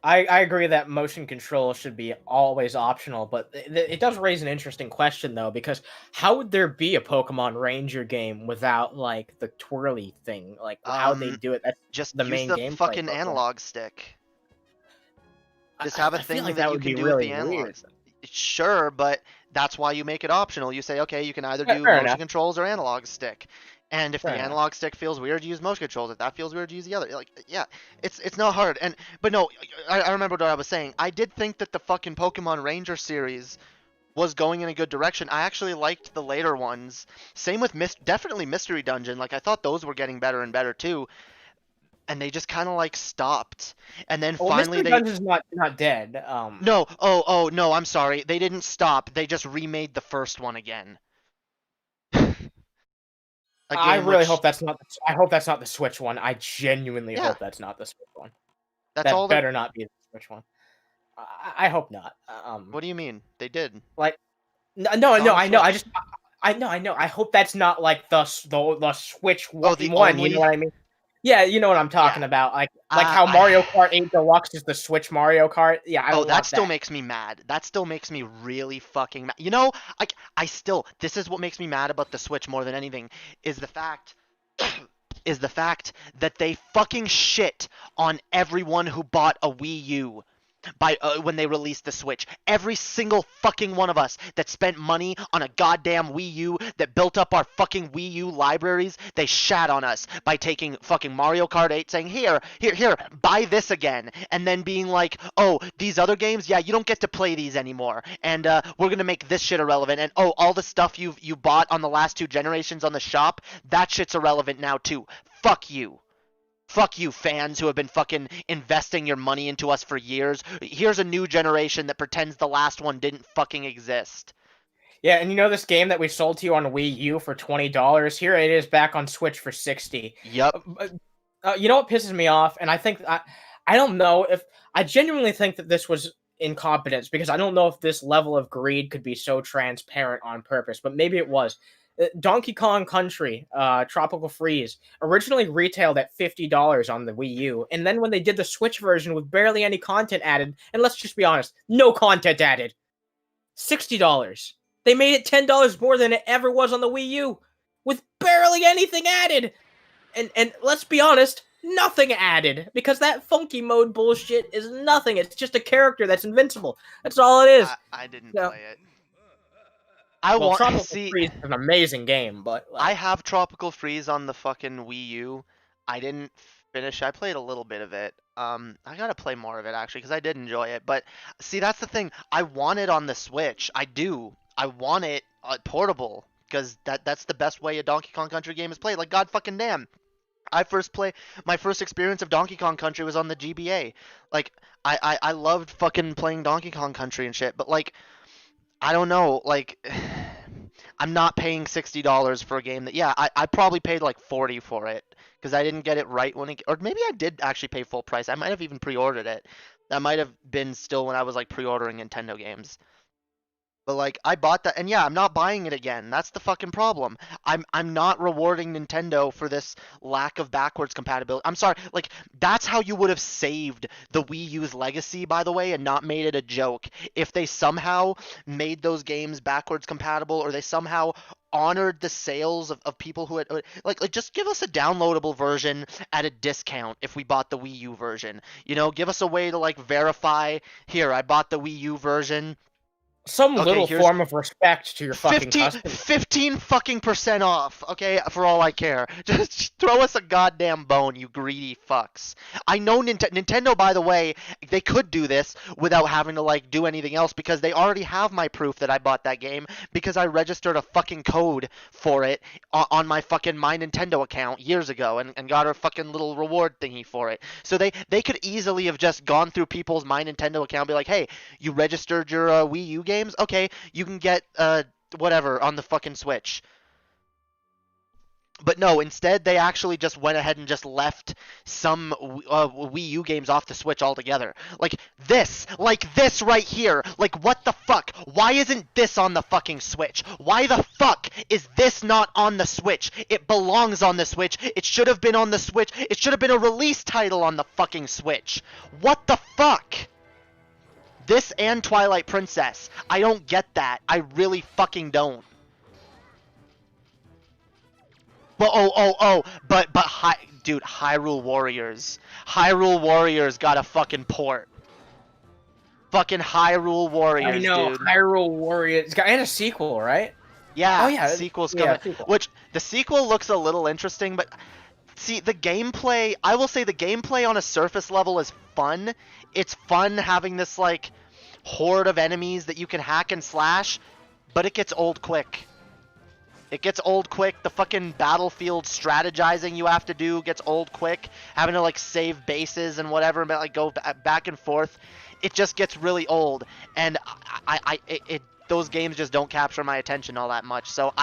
C: I agree that motion control should be always optional, but it does raise an interesting question though, because how would there be a Pokemon Ranger game without like the twirly thing? Like how would they do it? That's
B: Just
C: the
B: use
C: main
B: the
C: gameplay
B: fucking
C: Pokemon.
B: analog stick. Just have a
C: I feel
B: thing
C: like
B: that you
C: would
B: can
C: be
B: do with
C: really
B: the analog
C: weird.
B: stick. Sure, but that's why you make it optional. You say, okay, you can either
C: Yeah,
B: do
C: fair
B: motion
C: enough.
B: controls or analog stick. And if
C: Fair
B: the
C: enough.
B: analog stick feels weird, use motion controls. If that feels weird, use the other. Like, yeah, it's not hard. But no, I remember what I was saying. I did think that the fucking Pokemon Ranger series was going in a good direction. I actually liked the later ones. Same with definitely Mystery Dungeon. Like I thought those were getting better and better too. And they just kind of like stopped. And then
C: Well,
B: finally
C: Mystery Dungeon's not dead.
B: No, oh no, I'm sorry. They didn't stop. They just remade the first one again.
C: I really
B: which
C: hope that's not. I hope that's not the Switch one. I genuinely
B: yeah,
C: hope that's not the Switch one.
B: that's
C: That
B: all they're.
C: better not be the Switch one. I hope not.
B: What do you mean? They did.
C: Like, no,
B: It's on the
C: I know.
B: Switch.
C: I know. I hope that's not like the Switch
B: Oh, the
C: one. You
B: only.
C: know what I mean? Yeah, you know what I'm talking
B: Yeah.
C: about. Like how Mario Kart 8 Deluxe is the Switch Mario Kart. Yeah, I don't
B: Oh, that
C: want
B: still
C: that.
B: makes me mad. That still makes me really fucking mad. You know, like I still. This is what makes me mad about the Switch more than anything. Is the fact. Is the fact that they fucking shit on everyone who bought a Wii U by when they released the Switch. Every single fucking one of us that spent money on a goddamn Wii U, that built up our fucking Wii U libraries, they shat on us by taking fucking Mario Kart 8, saying, here, buy this again, and then being like, oh, these other games, yeah, you don't get to play these anymore, and we're gonna make this shit irrelevant, and oh, all the stuff you bought on the last 2 generations on the shop, that shit's irrelevant now too. Fuck you. Fuck you, fans who have been fucking investing your money into us for years. Here's a new generation that pretends the last one didn't fucking exist.
C: Yeah, and you know this game that we sold to you on Wii U for $20? Here it is back on Switch for $60.
B: Yep.
C: You know what pisses me off? And I think I don't know if I genuinely think that this was incompetence, because I don't know if this level of greed could be so transparent on purpose, but maybe it was. Donkey Kong Country, Tropical Freeze, originally retailed at $50 on the Wii U, and then when they did the Switch version with barely any content added, and let's just be honest, no content added, $60. They made it $10 more than it ever was on the Wii U, with barely anything added. And let's be honest, nothing added, because that funky mode bullshit is nothing. It's just a character that's invincible. That's all it is.
B: I didn't
C: So,
B: play it. I
C: well,
B: want to
C: Tropical
B: see.
C: Freeze is an amazing game, but like,
B: I have Tropical Freeze on the fucking Wii U. I didn't finish. I played a little bit of it. I gotta play more of it actually because I did enjoy it. But see, that's the thing. I want it on the Switch. I do. I want it portable because that's the best way a Donkey Kong Country game is played. Like god fucking damn. My first experience of Donkey Kong Country was on the GBA. Like I loved fucking playing Donkey Kong Country and shit. But like I don't know, like I'm not paying $60 for a game that I probably paid like 40 for it because I didn't get it right when it, or maybe I did actually pay full price. I might have even pre-ordered it. That might have been still when I was like pre-ordering Nintendo games. But like I bought that and yeah, I'm not buying it again. That's the fucking problem. I'm not rewarding Nintendo for this lack of backwards compatibility. I'm sorry. Like that's how you would have saved the Wii U's legacy, by the way, and not made it a joke. If they somehow made those games backwards compatible or they somehow honored the sales of people who had like just give us a downloadable version at a discount if we bought the Wii U version. You know, give us a way to like verify, here I bought the Wii U version.
C: some
B: Okay,
C: little
B: here's
C: form of respect to your fucking
B: 15
C: customer.
B: 15 fucking percent off, okay, for all I care. Just throw us a goddamn bone, you greedy fucks. I know Nintendo, by the way, they could do this without having to like do anything else because they already have my proof that I bought that game because I registered a fucking code for it on my fucking My Nintendo account years ago and got a fucking little reward thingy for it. So they could easily have just gone through people's My Nintendo account and be like, hey, you registered your Wii U games? Okay, you can get whatever on the fucking Switch. But no, instead they actually just went ahead and just left some Wii U games off the Switch altogether. Like this right here. Like what the fuck? Why isn't this on the fucking Switch? Why the fuck is this not on the Switch? It belongs on the Switch. It should have been on the Switch. It should have been a release title on the fucking Switch. What the fuck? This and Twilight Princess. I don't get that. I really fucking don't. But dude, Hyrule Warriors. Hyrule Warriors got a fucking port. Fucking Hyrule Warriors,
C: I know,
B: dude.
C: Hyrule Warriors. And a sequel, right?
B: Yeah,
C: oh, yeah.
B: Sequel's coming.
C: Sequel.
B: Which, the sequel looks a little interesting, but... See, the gameplay... I will say the gameplay on a surface level is fun. It's fun having this, like, horde of enemies that you can hack and slash, but it gets old quick. It gets old quick. The fucking battlefield strategizing you have to do gets old quick. Having to like save bases and whatever, and like go back and forth. It just gets really old, and those games just don't capture my attention all that much. So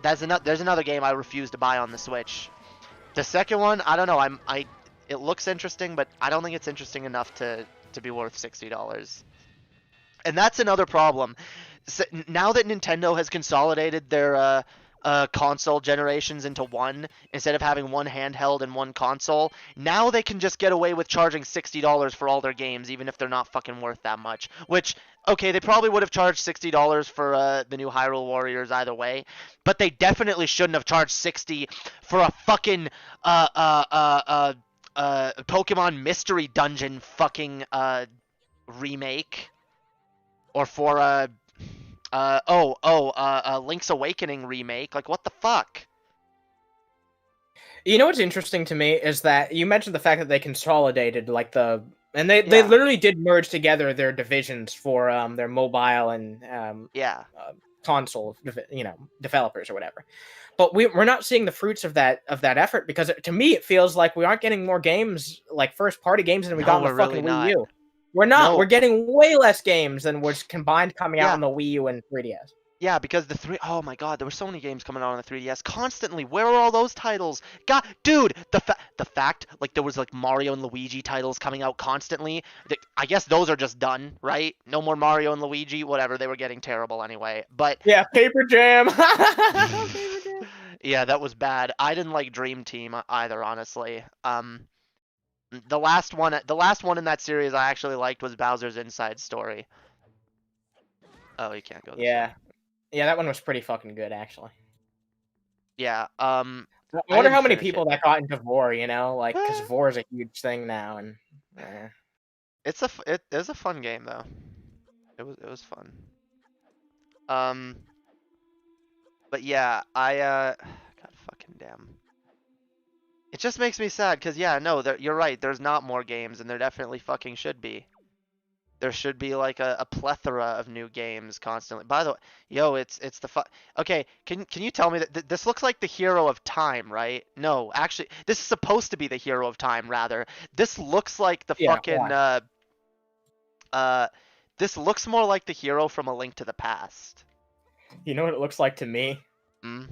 B: there's another game I refuse to buy on the Switch. The second one, I don't know. It looks interesting, but I don't think it's interesting enough to be worth $60. And that's another problem. So now that Nintendo has consolidated their console generations into one, instead of having one handheld and one console, now they can just get away with charging $60 for all their games, even if they're not fucking worth that much. Which, okay, they probably would have charged $60 for the new Hyrule Warriors either way, but they definitely shouldn't have charged $60 for a fucking Pokemon Mystery Dungeon fucking remake, or for Link's Awakening remake. Like, what the fuck?
C: You know what's interesting to me is that you mentioned the fact that they consolidated, like, they literally did merge together their divisions for their mobile and console, developers or whatever. But we're not seeing the fruits of that effort, because to me it feels like we aren't getting more games, like first party games, than we got on the fucking Wii U. We're not. No. We're getting way less games than was combined coming out on the Wii U and 3DS.
B: Yeah, because oh my god, there were so many games coming out on the 3DS constantly. Where are all those titles? God, dude, the fact, like, there was like Mario and Luigi titles coming out constantly. I guess those are just done, right? No more Mario and Luigi, whatever. They were getting terrible anyway. But
C: yeah, Paper Jam.
B: Yeah, that was bad. I didn't like Dream Team either, honestly. The last one in that series I actually liked was Bowser's Inside Story. Oh, you can't go this way.
C: Yeah, that one was pretty fucking good, actually.
B: Yeah.
C: I wonder how many people that got into Vor, like, because Vor is a huge thing now, and
B: it was a fun game though. It was fun. But yeah, God fucking damn. It just makes me sad, because, yeah, no, you're right, there's not more games, and there definitely fucking should be. There should be, like, a plethora of new games constantly. By the way, yo, it's the okay, can you tell me that this looks like the Hero of Time, right? No, actually, this is supposed to be the Hero of Time, rather. This looks like the fucking, this looks more like the hero from A Link to the Past.
C: You know what it looks like to me?
B: Hmm?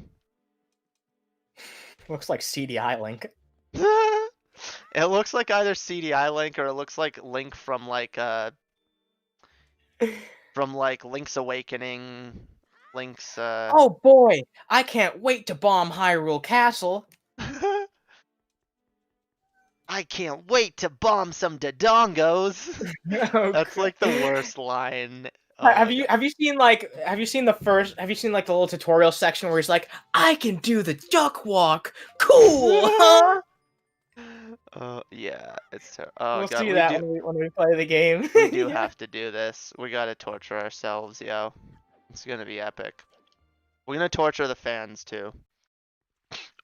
C: Looks like CDI Link.
B: It looks like either CDI Link, or it looks like Link from like Link's Awakening, Link's
C: Oh boy, I can't wait to bomb Hyrule Castle.
B: I can't wait to bomb some Dodongos.
C: Oh,
B: that's like the worst line.
C: Oh, have you seen the little tutorial section where he's like, I can do the duck walk, cool, huh?
B: Yeah, it's terrible. Oh,
C: we'll
B: God,
C: see that when we play the game.
B: We do have to do this. We gotta torture ourselves, yo. It's gonna be epic. We're gonna torture the fans too.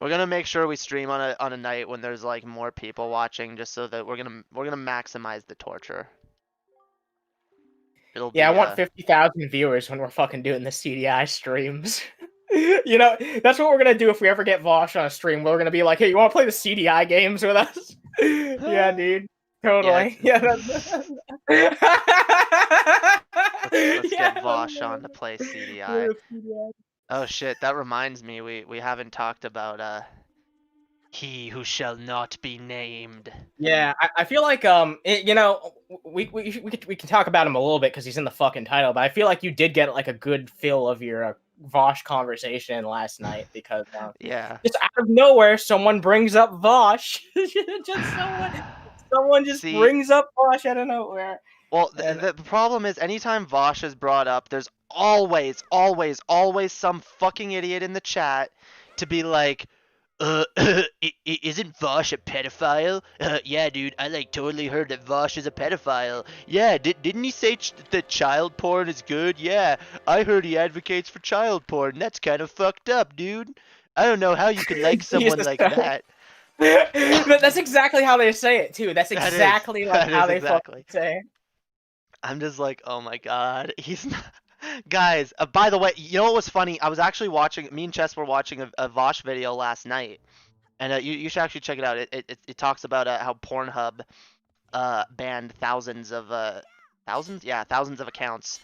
B: We're gonna make sure we stream on a night when there's like more people watching, just so that we're gonna maximize the torture.
C: I want 50,000 viewers when we're fucking doing the CDI streams. That's what we're gonna do if we ever get Vaush on a stream. We're gonna be like, hey, you wanna play the CDI games with us? Yeah, dude. Totally. Yeah,
B: let's get Vaush Vaush on to play CDI. Oh shit, that reminds me, we haven't talked about he who shall not be named.
C: Yeah, I feel like we can talk about him a little bit because he's in the fucking title, but I feel like you did get like a good feel of your Vaush conversation last night because
B: Yeah.
C: just out of nowhere someone brings up Vaush. Just someone just
B: See,
C: brings up Vaush out of nowhere.
B: well,
C: And
B: the problem is anytime Vaush is brought up, there's always some fucking idiot in the chat to be like, isn't Vaush a pedophile? Yeah, dude, I like totally heard that Vaush is a pedophile. Yeah, didn't he say that child porn is good? Yeah, I heard he advocates for child porn. That's kind of fucked up, dude. I don't know how you could like someone
C: Jesus
B: like
C: Christ.
B: that.
C: That's exactly how they say it too. That's
B: That is-
C: exactly like
B: that
C: how
B: is
C: they
B: exactly.
C: fucking say it.
B: I'm just like, oh my god, he's not. Guys, by the way, you know what was funny? I was actually watching. Me and Chess were watching a Vaush video last night, and you should actually check it out. It talks about how Pornhub banned thousands of thousands of accounts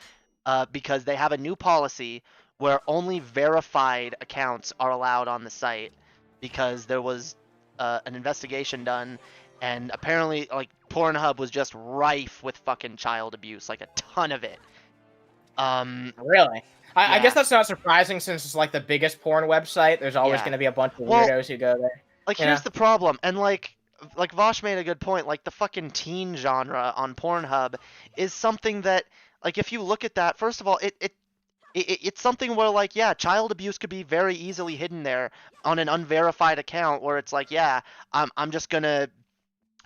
B: because they have a new policy where only verified accounts are allowed on the site because there was an investigation done, and apparently like Pornhub was just rife with fucking child abuse, like a ton of it.
C: Really? I
B: Yeah.
C: guess that's not surprising since it's like the biggest porn website. There's always
B: Yeah.
C: going to be a bunch of
B: Well,
C: weirdos who go there.
B: Like,
C: You
B: here's
C: know?
B: the problem, and like Vaush made a good point. Like, the fucking teen genre on Pornhub is something that, like, if you look at that, first of all, it's something where, like, yeah, child abuse could be very easily hidden there on an unverified account, where it's like, yeah, I'm just gonna,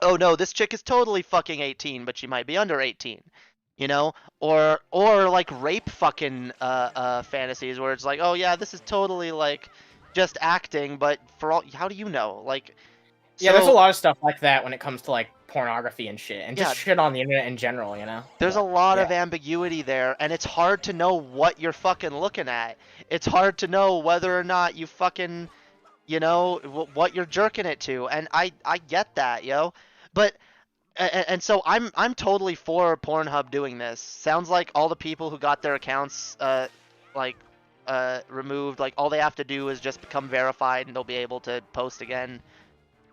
B: oh no, this chick is totally fucking 18, but she might be under 18. You know, or like rape fucking fantasies where it's like, oh yeah, this is totally like just acting, but for all, how do you know? Like,
C: Yeah, there's a
B: so
C: lot of stuff like that when it comes to like pornography and shit, and
B: yeah,
C: just shit on the internet in general. You know?
B: there's a
C: But,
B: lot
C: yeah.
B: of ambiguity there, and it's hard to know what you're fucking looking at. It's hard to know whether or not you fucking, you know, what you're jerking it to, and I get that, yo, but. And so I'm totally for Pornhub doing this. Sounds like all the people who got their accounts like removed, like all they have to do is just become verified and they'll be able to post again.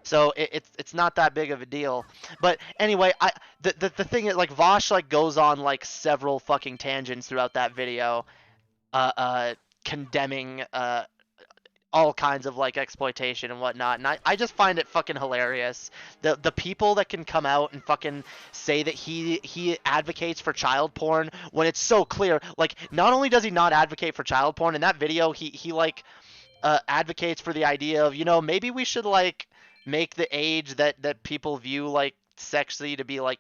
B: So it's not that big of a deal. But anyway, the thing is, like, Vaush like goes on like several fucking tangents throughout that video, condemning all kinds of like exploitation and whatnot, and I just find it fucking hilarious. The people that can come out and fucking say that he advocates for child porn when it's so clear. Like, not only does he not advocate for child porn in that video, he like advocates for the idea of, you know, maybe we should like make the age that people view like sexy to be like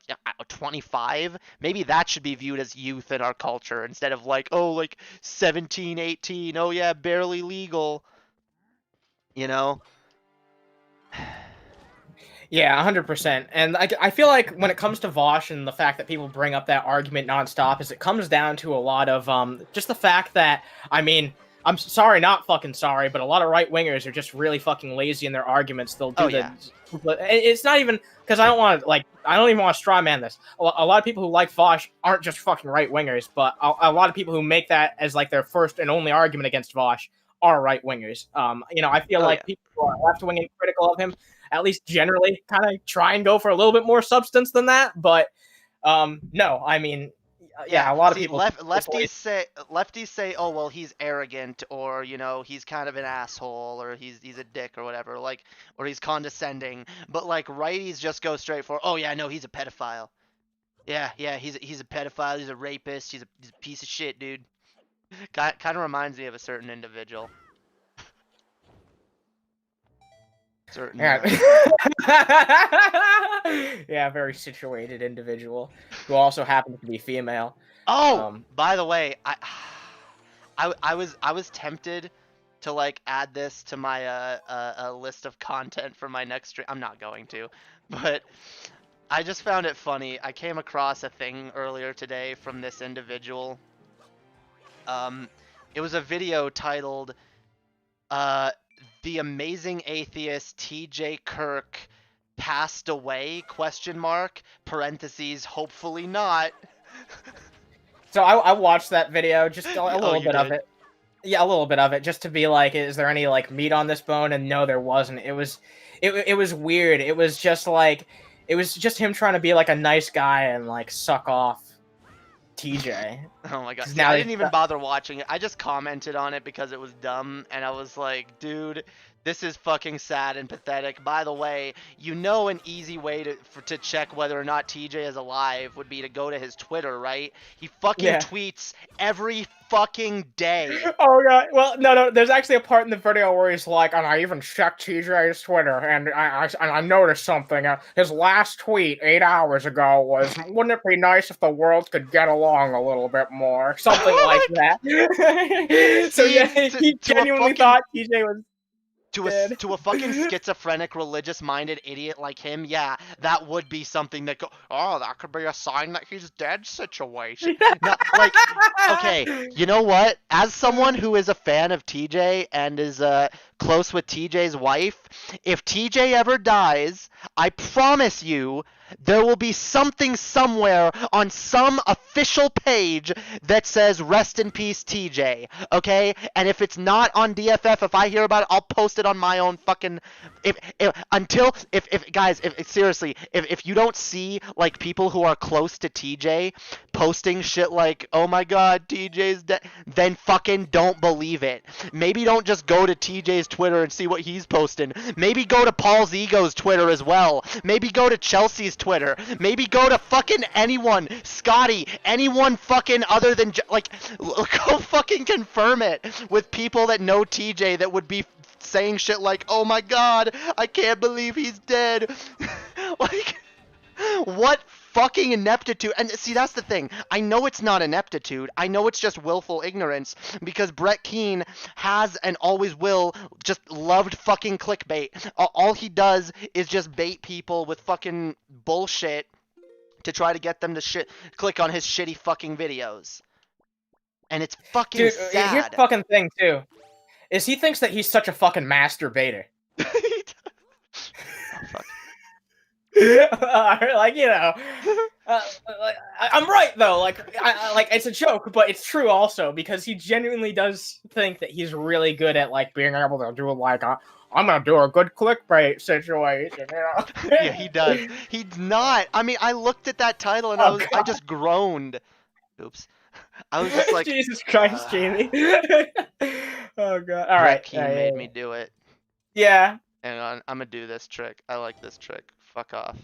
B: 25. Maybe that should be viewed as youth in our culture instead of like, oh, like 17, 18, oh yeah, barely legal. You know?
C: Yeah, 100%. And I feel like when it comes to Vaush and the fact that people bring up that argument nonstop, is it comes down to a lot of just the fact that, I mean, I'm sorry, not fucking sorry, but a lot of right wingers are just really fucking lazy in their arguments. They'll do It's not even because I don't even want to straw man this. A lot of people who like Vaush aren't just fucking right wingers, but a lot of people who make that as like their first and only argument against Vaush are right wingers. You know, I feel like people who are left wing and critical of him, at least generally, kind of try and go for a little bit more substance than that. But no, I mean, yeah, a lot of people.
B: Lefties say, oh well, he's arrogant, or you know, he's kind of an asshole, or he's a dick, or whatever, like, or he's condescending. But like righties just go straight for, oh yeah, no, he's a pedophile. Yeah, he's a pedophile. He's a rapist. He's a piece of shit, dude. Kind of reminds me of a certain individual.
C: Yeah. Yeah, very situated individual who also happens to be female.
B: Oh, by the way, I was tempted to like add this to my list of content for my next stream. I'm not going to, but I just found it funny. I came across a thing earlier today from this individual. It was a video titled "The Amazing Atheist T.J. Kirk Passed Away?" (parentheses, hopefully not).
C: So I watched that video, just a
B: Oh,
C: little
B: you
C: bit of
B: did?
C: it. Yeah, a little bit of it, just to be like, is there any like meat on this bone? And no, there wasn't. It was weird. It was just like, it was just him trying to be like a nice guy and like suck off TJ.
B: Oh my god.
C: 'Cause
B: See,
C: now
B: I
C: they,
B: didn't even bother watching it. I just commented on it because it was dumb, and I was like, dude, this is fucking sad and pathetic. By the way, you know an easy way to check whether or not TJ is alive would be to go to his Twitter, right? He fucking
C: Yeah.
B: tweets every fucking day.
C: Oh god. Well, no. There's actually a part in the video where he's like, and I even checked TJ's Twitter, and I noticed something. His last tweet 8 hours ago was, "Wouldn't it be nice if the world could get along a little bit more?" Something like that. So
B: See,
C: yeah,
B: to
C: he
B: a
C: genuinely
B: fucking
C: thought TJ was
B: to a
C: dead.
B: to a fucking schizophrenic, religious-minded idiot like him, yeah, that would be something that oh, that could be a sign that he's dead situation. No, like, okay, you know what? As someone who is a fan of TJ and is close with TJ's wife, if TJ ever dies, I promise you there will be something somewhere on some official page that says rest in peace TJ, okay? And if it's not on DFF, if I hear about it, I'll post it on my own fucking if seriously, if you don't see like people who are close to TJ posting shit like, "Oh my god, TJ's dead," then fucking don't believe it. Maybe don't just go to TJ's Twitter and see what he's posting. Maybe go to Paul's Ego's Twitter as well. Maybe go to Chelsea's Twitter. Maybe go to fucking anyone, Scotty, anyone fucking other than like, go fucking confirm it with people that know TJ that would be saying shit like, "Oh my god, I can't believe he's dead." Like, what fucking ineptitude. And see, that's the thing. I know it's not ineptitude. I know it's just willful ignorance, because Brett Keane has and always will just loved fucking clickbait. All he does is just bait people with fucking bullshit to try to get them to click on his shitty fucking videos. And it's fucking
C: Dude, here's
B: sad.
C: the fucking thing too. Is he thinks that he's such a fucking masturbator.
B: Oh, fuck.
C: Like, you know, I'm right though. Like, like it's a joke, but it's true also, because he genuinely does think that he's really good at like being able to do like I'm gonna do a good clickbait situation, you know?
B: Yeah, he does. He's not. I mean, I looked at that title and I just groaned. Oops. I was just like,
C: Jesus Christ, Jamie. Oh god. All right.
B: Keane made me do it.
C: Yeah.
B: Hang on, I'm gonna do this trick. I like this trick. Fuck off.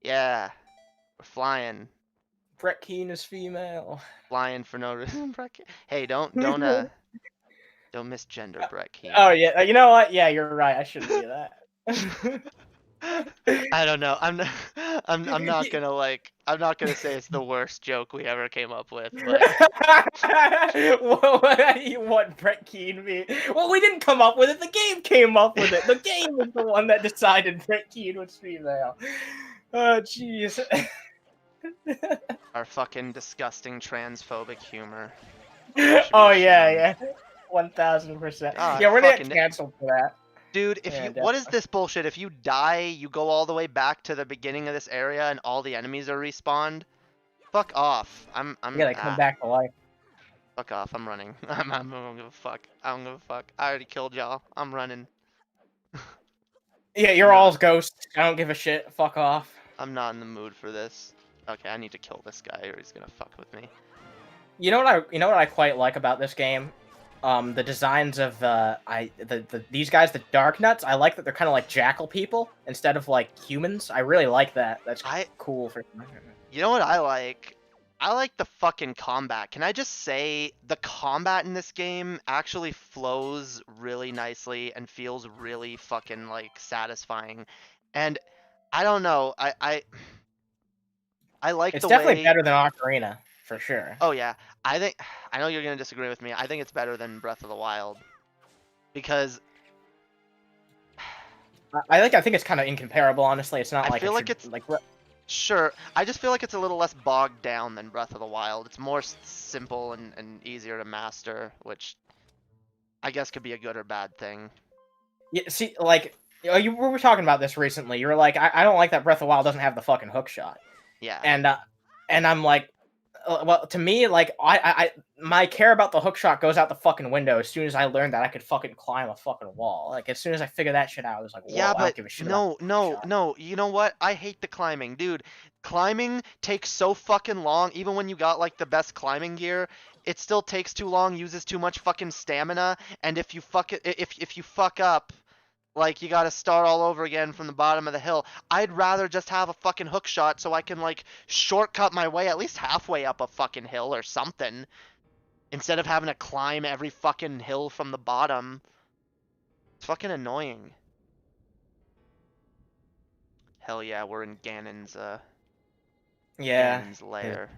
B: Yeah, we're flying.
C: Brett Keane is female.
B: Flying for no reason. Brett Keane. Hey, don't misgender Brett Keane.
C: Oh yeah. You know what? Yeah, you're right. I shouldn't do that.
B: I don't know. I'm not gonna say it's the worst joke we ever came up with. But
C: what Brett Keane mean? Well, we didn't come up with it. The game came up with it. The game was the one that decided Brett Keane was female. Oh jeez.
B: our fucking disgusting transphobic humor.
C: Oh yeah. 1000%. Yeah, we're gonna get canceled for that.
B: Dude, what is this bullshit? If you die, you go all the way back to the beginning of this area and all the enemies are respawned? Fuck off. I'm
C: Yeah, they come back to life.
B: Fuck off. I'm running. I don't give a fuck. I don't give a fuck. I already killed y'all. I'm running.
C: Yeah, you're all ghosts. I don't give a shit. Fuck off.
B: I'm not in the mood for this. Okay, I need to kill this guy or he's gonna fuck with me.
C: You know what I quite like about this game? The designs of these guys, the Dark Nuts. I like that they're kind of like jackal people instead of like humans. I really like that. That's cool for.
B: You know what I like? I like the fucking combat. Can I just say the combat in this game actually flows really nicely and feels really fucking like satisfying. And I don't know. I like
C: it's
B: the
C: definitely
B: way...
C: better than Ocarina. For sure.
B: Oh yeah, I know you're gonna disagree with me. I think it's better than Breath of the Wild, because
C: I think it's kind of incomparable. Honestly, it's not.
B: I feel like it's
C: like
B: sure. I just feel like it's a little less bogged down than Breath of the Wild. It's more simple and easier to master, which I guess could be a good or bad thing.
C: Yeah. See, like we were talking about this recently. You were like, I don't like that Breath of the Wild doesn't have the fucking hook shot.
B: Yeah.
C: And I'm like. well, to me, like my care about the hook shot goes out the fucking window as soon as I learned that I could fucking climb a fucking wall. Like as soon as I figured that shit out, I was like, whoa,
B: Yeah,
C: I don't
B: but
C: give a shit about
B: no,
C: the hook
B: no,
C: shot.
B: no. You know what? I hate the climbing, dude. Climbing takes so fucking long. Even when you got like the best climbing gear, it still takes too long, uses too much fucking stamina, and if you fuck it, if you fuck up, like you gotta start all over again from the bottom of the hill. I'd rather just have a fucking hook shot so I can like shortcut my way at least halfway up a fucking hill or something, instead of having to climb every fucking hill from the bottom. It's fucking annoying. Hell yeah, we're in Ganon's
C: Yeah,
B: lair.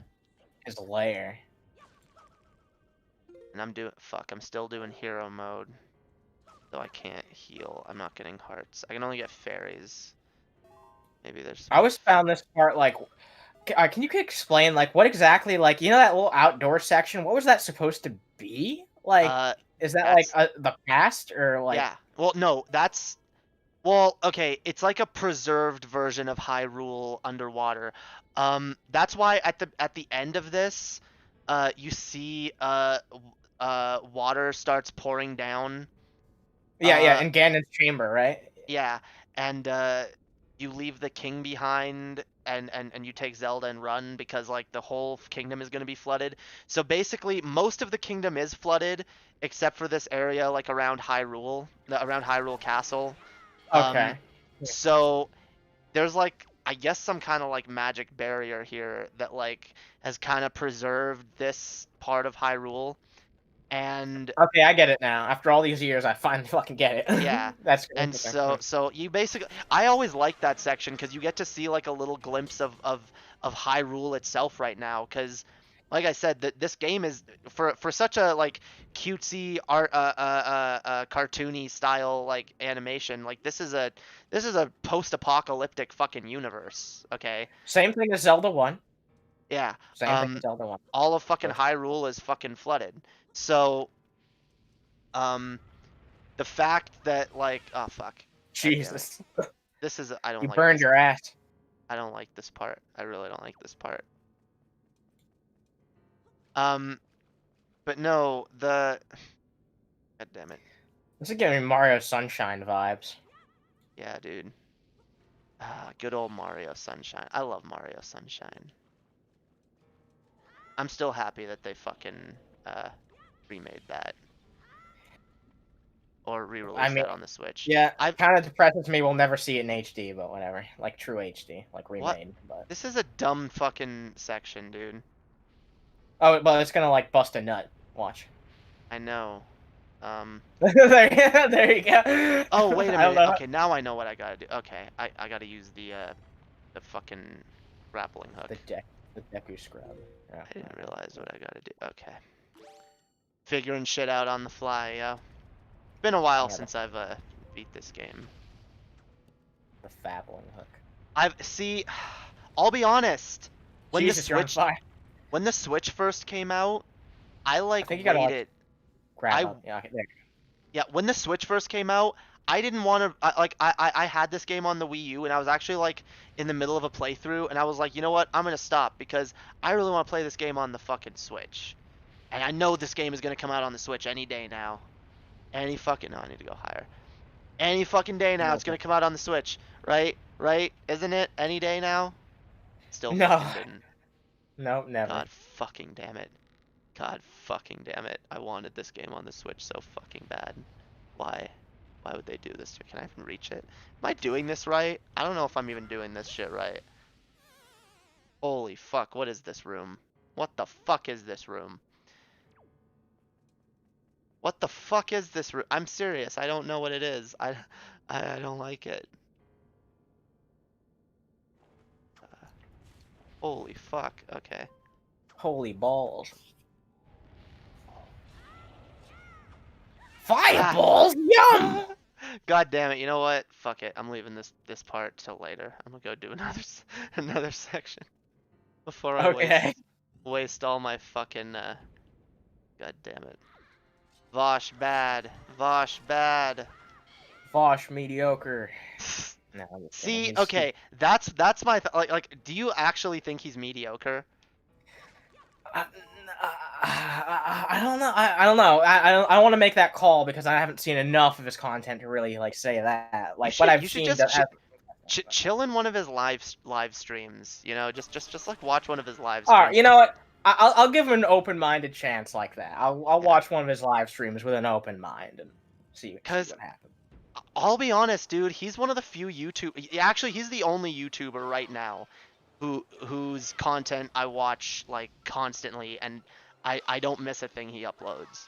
C: his lair.
B: And I'm still doing hero mode. Though I can't heal. I'm not getting hearts. I can only get fairies. Maybe there's some
C: I always found this part like, can you explain like what exactly like that little outdoor section? What was that supposed to be? Like, is that like
B: that's
C: the past or like?
B: yeah. Well, no, well, okay, it's like a preserved version of Hyrule underwater. That's why at the end of this, you see water starts pouring down.
C: Yeah, in Ganon's chamber, right?
B: Yeah, and you leave the king behind, and you take Zelda and run because like the whole kingdom is going to be flooded. So basically, most of the kingdom is flooded except for this area like around Hyrule Castle. Um,
C: Okay.
B: so there's like I guess some kind of like magic barrier here that like has kind of preserved this part of Hyrule. And
C: Okay, I get it now. After all these years, I finally fucking get it.
B: yeah,
C: That's
B: and
C: interesting.
B: so you basically, I always like that section because you get to see like a little glimpse of Hyrule itself right now. Because, like I said, that this game is for such a like cutesy art cartoony style like animation. Like this is a post-apocalyptic fucking universe. Okay,
C: Same thing as Zelda 1.
B: yeah.
C: Same thing as Zelda 1.
B: All of fucking Hyrule is fucking flooded. So um. The fact that like, oh fuck, God damn it.
C: Jesus.
B: This is I don't
C: You
B: like
C: burned
B: this.
C: your ass.
B: I don't like this part. I really don't like this part. But no, God damn it.
C: This is giving me Mario Sunshine vibes.
B: Yeah, dude. Good old Mario Sunshine. I love Mario Sunshine. I'm still happy that they fucking remade that or re-released that on the Switch.
C: Yeah, kind of depresses me. We'll never see it in HD, but whatever. Like true HD, like remade. But
B: This is a dumb fucking section, dude.
C: oh, but it's gonna like bust a nut. Watch.
B: I know.
C: there you go.
B: Oh, wait a
C: I don't
B: minute.
C: know.
B: Okay, now I know what I gotta do. Okay, I gotta use the fucking grappling hook.
C: The Deku scrub. Yeah.
B: I didn't realize what I gotta do. Okay. Figuring shit out on the fly, yo. Been a while since I've beat this game.
C: The fabbling hook.
B: I'll be honest. When
C: Jesus, you're on fire.
B: When the Switch first came out, I
C: think you gotta,
B: waited.
C: Grab up. Yeah, there.
B: Yeah, when the Switch first came out, I didn't want to I had this game on the Wii U and I was actually like in the middle of a playthrough and I was like, you know what? I'm going to stop because I really want to play this game on the fucking Switch. And I know this game is going to come out on the Switch any day now. No, I need to go higher. Any fucking day now it's going to come out on the Switch, right? Right? Isn't it? Any day now? Still
C: no.
B: fucking didn't.
C: No, never.
B: God fucking damn it. God fucking damn it. I wanted this game on the Switch so fucking bad. Why? Why would they do this to me? Can I even reach it? Am I doing this right? I don't know if I'm even doing this shit right. Holy fuck, what is this room? What the fuck is this room? What the fuck is this room? I'm serious, I don't know what it is. I don't like it. Holy fuck, okay.
C: Holy balls. Fireballs? Yum!
B: God damn it, you know what? Fuck it, I'm leaving this part till later. I'm gonna go do another section. Before I waste all my fucking, God damn it. Vaush bad. Vaush bad.
C: Vaush mediocre. No,
B: see, okay, that's my, like, do you actually think he's mediocre?
C: I don't know. I don't know. I want to make that call because I haven't seen enough of his content to really like say that. Like what I've
B: You should
C: seen.
B: just chill in one of his live streams. You know, just like watch one of his live streams.
C: Alright, you know what? I'll give him an open-minded chance like that. I'll
B: Yeah.
C: watch one of his live streams with an open mind and see what happens.
B: I'll be honest, dude. He's one of the few Actually, he's the only YouTuber right now whose content I watch like constantly, and I don't miss a thing he uploads.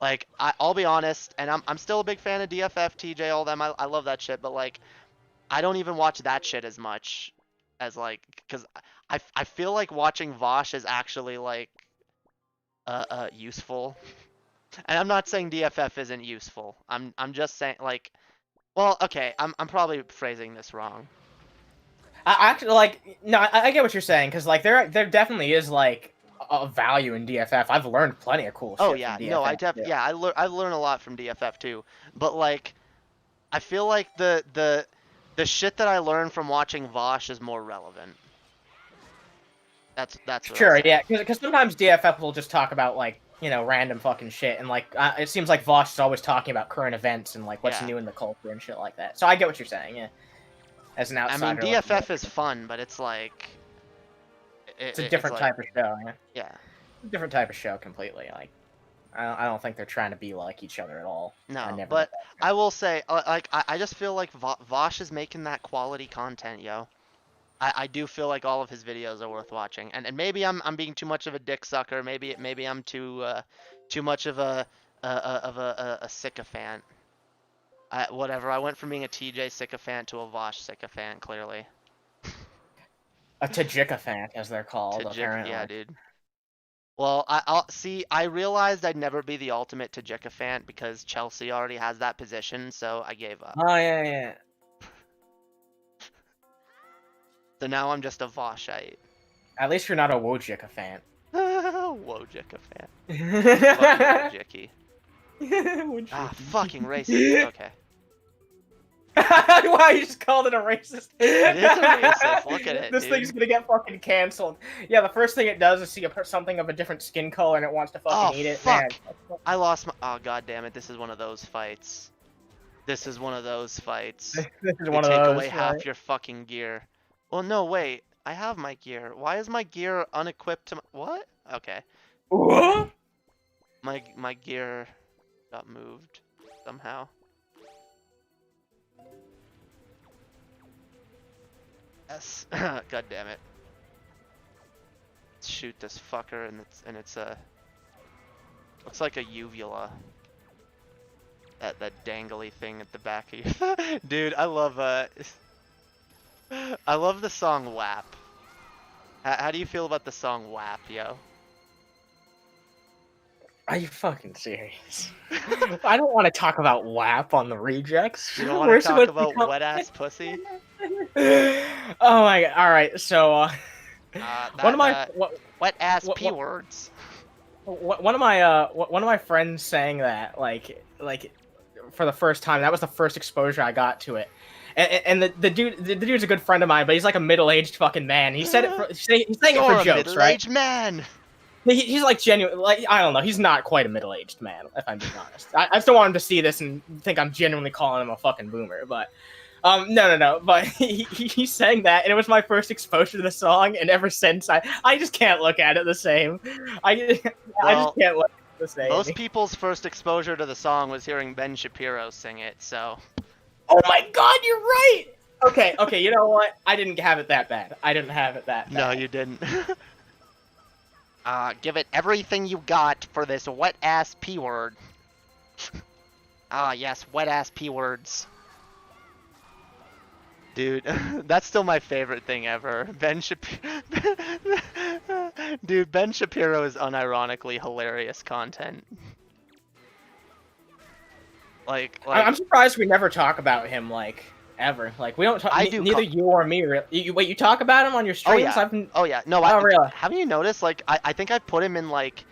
B: Like I'll be honest, and I'm still a big fan of DFF, TJ, all them. I love that shit, but like I don't even watch that shit as much as like because I feel like watching Vaush is actually like useful. And I'm not saying DFF isn't useful. I'm just saying like, well, okay, I'm probably phrasing this wrong.
C: I actually like no, I get what you're saying because like there definitely is like a value in DFF. I've learned plenty of cool shit.
B: Oh yeah,
C: from DFF,
B: no, I learn a lot from DFF too. But like, I feel like the shit that I learn from watching Vaush is more relevant. That's what
C: sure, yeah, because sometimes DFF will just talk about like random fucking shit, and like it seems like Vaush is always talking about current events and like what's new in the culture and shit like that. So I get what you're saying, yeah. As an outsider,
B: I mean, DFF is fun, but it's like
C: it's a different type of show.
B: Yeah,
C: different type of show completely. Like I don't think they're trying to be like each other at all.
B: No, but I will say, like I just feel like Vaush is making that quality content, yo. I do feel like all of his videos are worth watching, and maybe I'm being too much of a dick sucker. Maybe I'm too much of a sycophant. Whatever. I went from being a TJ sycophant to a Vaush sycophant. Clearly.
C: A Tajikophant, as they're called. Apparently.
B: Yeah, dude. Well, I'll see. I realized I'd never be the ultimate Tajikophant because Chelsea already has that position, so I gave up.
C: Oh yeah.
B: So now I'm just a Vaushite.
C: At least you're not a Wojikophant.
B: Wojikophant. Fucking Wojiki. Ah, fucking racist. Okay.
C: Wow, you just called it a racist.
B: It is a racist. Look at it,
C: This
B: dude.
C: thing's gonna get fucking canceled. Yeah, the first thing it does is see something of a different skin color and it wants to fucking eat it.
B: Fuck.
C: Man.
B: I lost my... Oh, god damn it. This is one of those fights. This is one of those fights.
C: This is
B: They
C: one of
B: take
C: those.
B: away half your fucking gear. Well, no, wait. I have my gear. Why is my gear unequipped to my... What? Okay.
C: What?
B: My gear got moved somehow. Yes. God damn it. Let's shoot this fucker and it's a... Looks like a uvula. That dangly thing at the back of you. Dude, I love the song WAP. How do you feel about the song WAP, yo?
C: Are you fucking serious? I don't want to talk about WAP on the rejects.
B: You don't want to talk about wet ass pussy?
C: Oh my god! All right, so one of my
B: wet ass p words.
C: One of my friends sang that like for the first time. That was the first exposure I got to it. And the dude's a good friend of mine, but he's like a middle-aged fucking man. He said it he's saying it for jokes, right?
B: Middle-aged man.
C: He's like genuine, like I don't know. He's not quite a middle-aged man, if I'm being honest. I still want him to see this and think I'm genuinely calling him a fucking boomer, but no. But he sang that, and it was my first exposure to the song, and ever since I just can't look at it the same. I just can't look at it the same.
B: Most people's first exposure to the song was hearing Ben Shapiro sing it, so.
C: Oh my god, you're right! Okay, you know what? I didn't have it that bad. I didn't have it that bad.
B: No, you didn't. Give it everything you got for this wet-ass P-word. Ah, yes, wet-ass P-words. Dude, that's still my favorite thing ever. Ben Shapiro... Dude, Ben Shapiro is unironically hilarious content. Like
C: I'm surprised we never talk about him, like, ever. Like, we don't talk... Neither you or me, really. Wait, you talk about him on your streams?
B: Oh, yeah. No,
C: really?
B: haven't you noticed? Like, I think I put him in, like,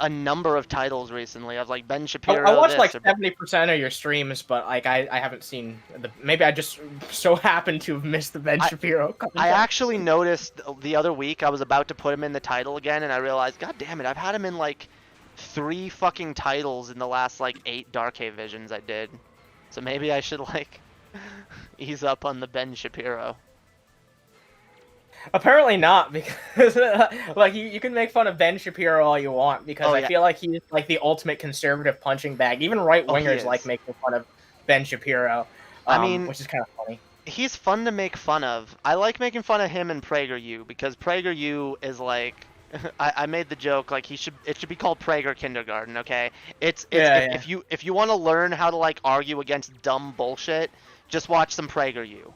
B: a number of titles recently. I've like Ben
C: I
B: Shapiro.
C: watched
B: this
C: like
B: or
C: 70% of your streams, but like I haven't seen the. Maybe I just so happened to have missed the Ben Shapiro content.
B: I actually noticed the other week I was about to put him in the title again, and I realized, God damn it, I've had him in like 3 fucking titles in the last like 8 Dark Visions I did. So maybe I should like ease up on the Ben Shapiro.
C: Apparently not, because like you can make fun of Ben Shapiro all you want, because I feel like he's like the ultimate conservative punching bag. Even right wingers like making fun of Ben Shapiro.
B: I mean,
C: which is kind of funny.
B: He's fun to make fun of. I like making fun of him and PragerU because PragerU is like, I made the joke like it should be called Prager Kindergarten. Okay, if you want to learn how to like argue against dumb bullshit, just watch some PragerU.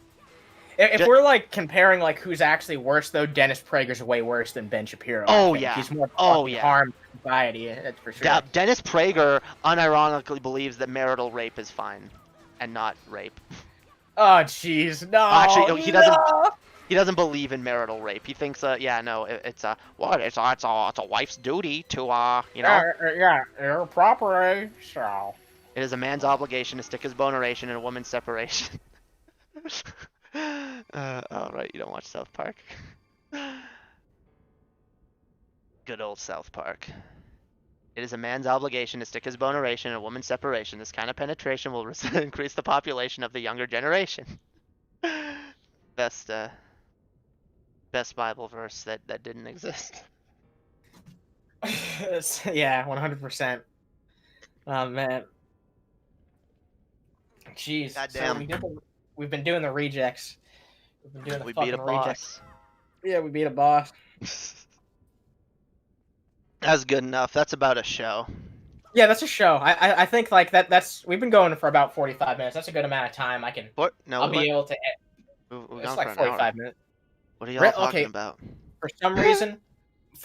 C: If we're like comparing like who's actually worse though, Dennis Prager's way worse than Ben Shapiro.
B: Oh yeah,
C: he's more harm to society. That's for sure.
B: Dennis Prager unironically believes that marital rape is fine, and not rape.
C: Oh jeez, no.
B: Actually, he doesn't. He doesn't believe in marital rape. He thinks, it's a wife's duty to
C: properly. So
B: it is a man's obligation to stick his boneration in a woman's separation. Right, you don't watch South Park. Good old South Park. It is a man's obligation to stick his boneration in a woman's separation. This kind of penetration will increase the population of the younger generation. Best Bible verse that didn't exist.
C: Yeah, 100%. Oh man. Jeez.
B: Goddamn.
C: So we've been doing the rejects. We've been doing the fucking
B: beat a
C: rejects.
B: boss.
C: Yeah, we beat a boss.
B: That's good enough. That's about a show.
C: Yeah, that's a show. I think like that's we've been going for about 45 minutes. That's a good amount of time. I'll be able to. It's like 45 minutes.
B: What are y'all talking about?
C: For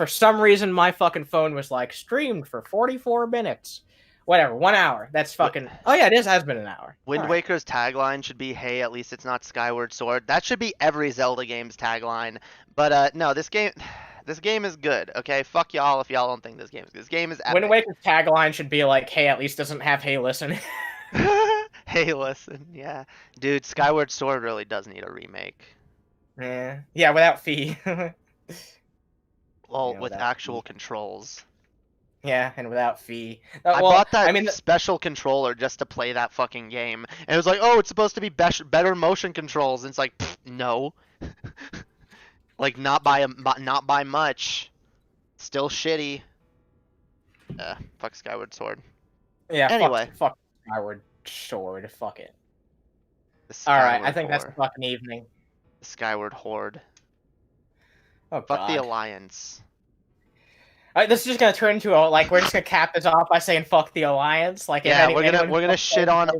C: some reason, my fucking phone was like streamed for 44 minutes. Whatever, 1 hour. That's fucking. Oh yeah, it has been an hour.
B: Wind Waker's tagline should be, "Hey, at least it's not Skyward Sword." That should be every Zelda game's tagline. But no, this game is good. Okay, fuck y'all if y'all don't think this game is good. This game is epic.
C: Wind Waker's tagline should be like, "Hey, at least doesn't have hey listen."
B: Hey, listen, yeah, dude, Skyward Sword really does need a remake.
C: Yeah, without fee.
B: Well, with actual controls.
C: Yeah, and without fee.
B: I bought that special controller just to play that fucking game, and it was like, oh, it's supposed to be better motion controls, and it's like, no. Like, not by much. Still shitty. Fuck Skyward Sword.
C: Yeah.
B: Anyway,
C: fuck Skyward Sword. Fuck it. All right, I think that's a fucking evening.
B: The Skyward Horde.
C: Oh,
B: fuck
C: God.
B: the Alliance.
C: This is just gonna turn into we're just gonna cap this off by saying fuck the Alliance. Like,
B: yeah, we're gonna shit on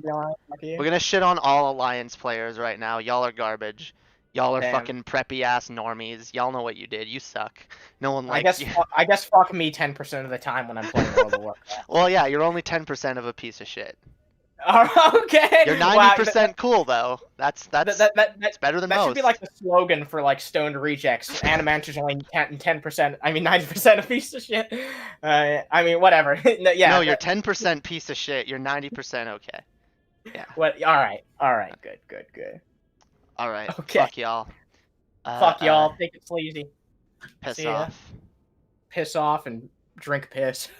B: all Alliance players right now. Y'all are garbage. Y'all are fucking preppy ass normies. Y'all know what you did. You suck. No one likes you.
C: I guess fuck me 10% of the time when I'm playing World of Warcraft.
B: Well, yeah, you're only 10% of a piece of shit.
C: Okay.
B: You're 90% cool though. That's better than most.
C: That should be like the slogan for like stoned rejects. Animancer's only 10%. I mean 90% a piece of shit. I mean whatever. Yeah.
B: No, you're 10% piece of shit. You're 90% okay. Yeah.
C: What? All right. Good.
B: All right.
C: Okay.
B: Fuck y'all.
C: Fuck y'all. Take it sleazy.
B: Piss off.
C: Piss off and drink piss.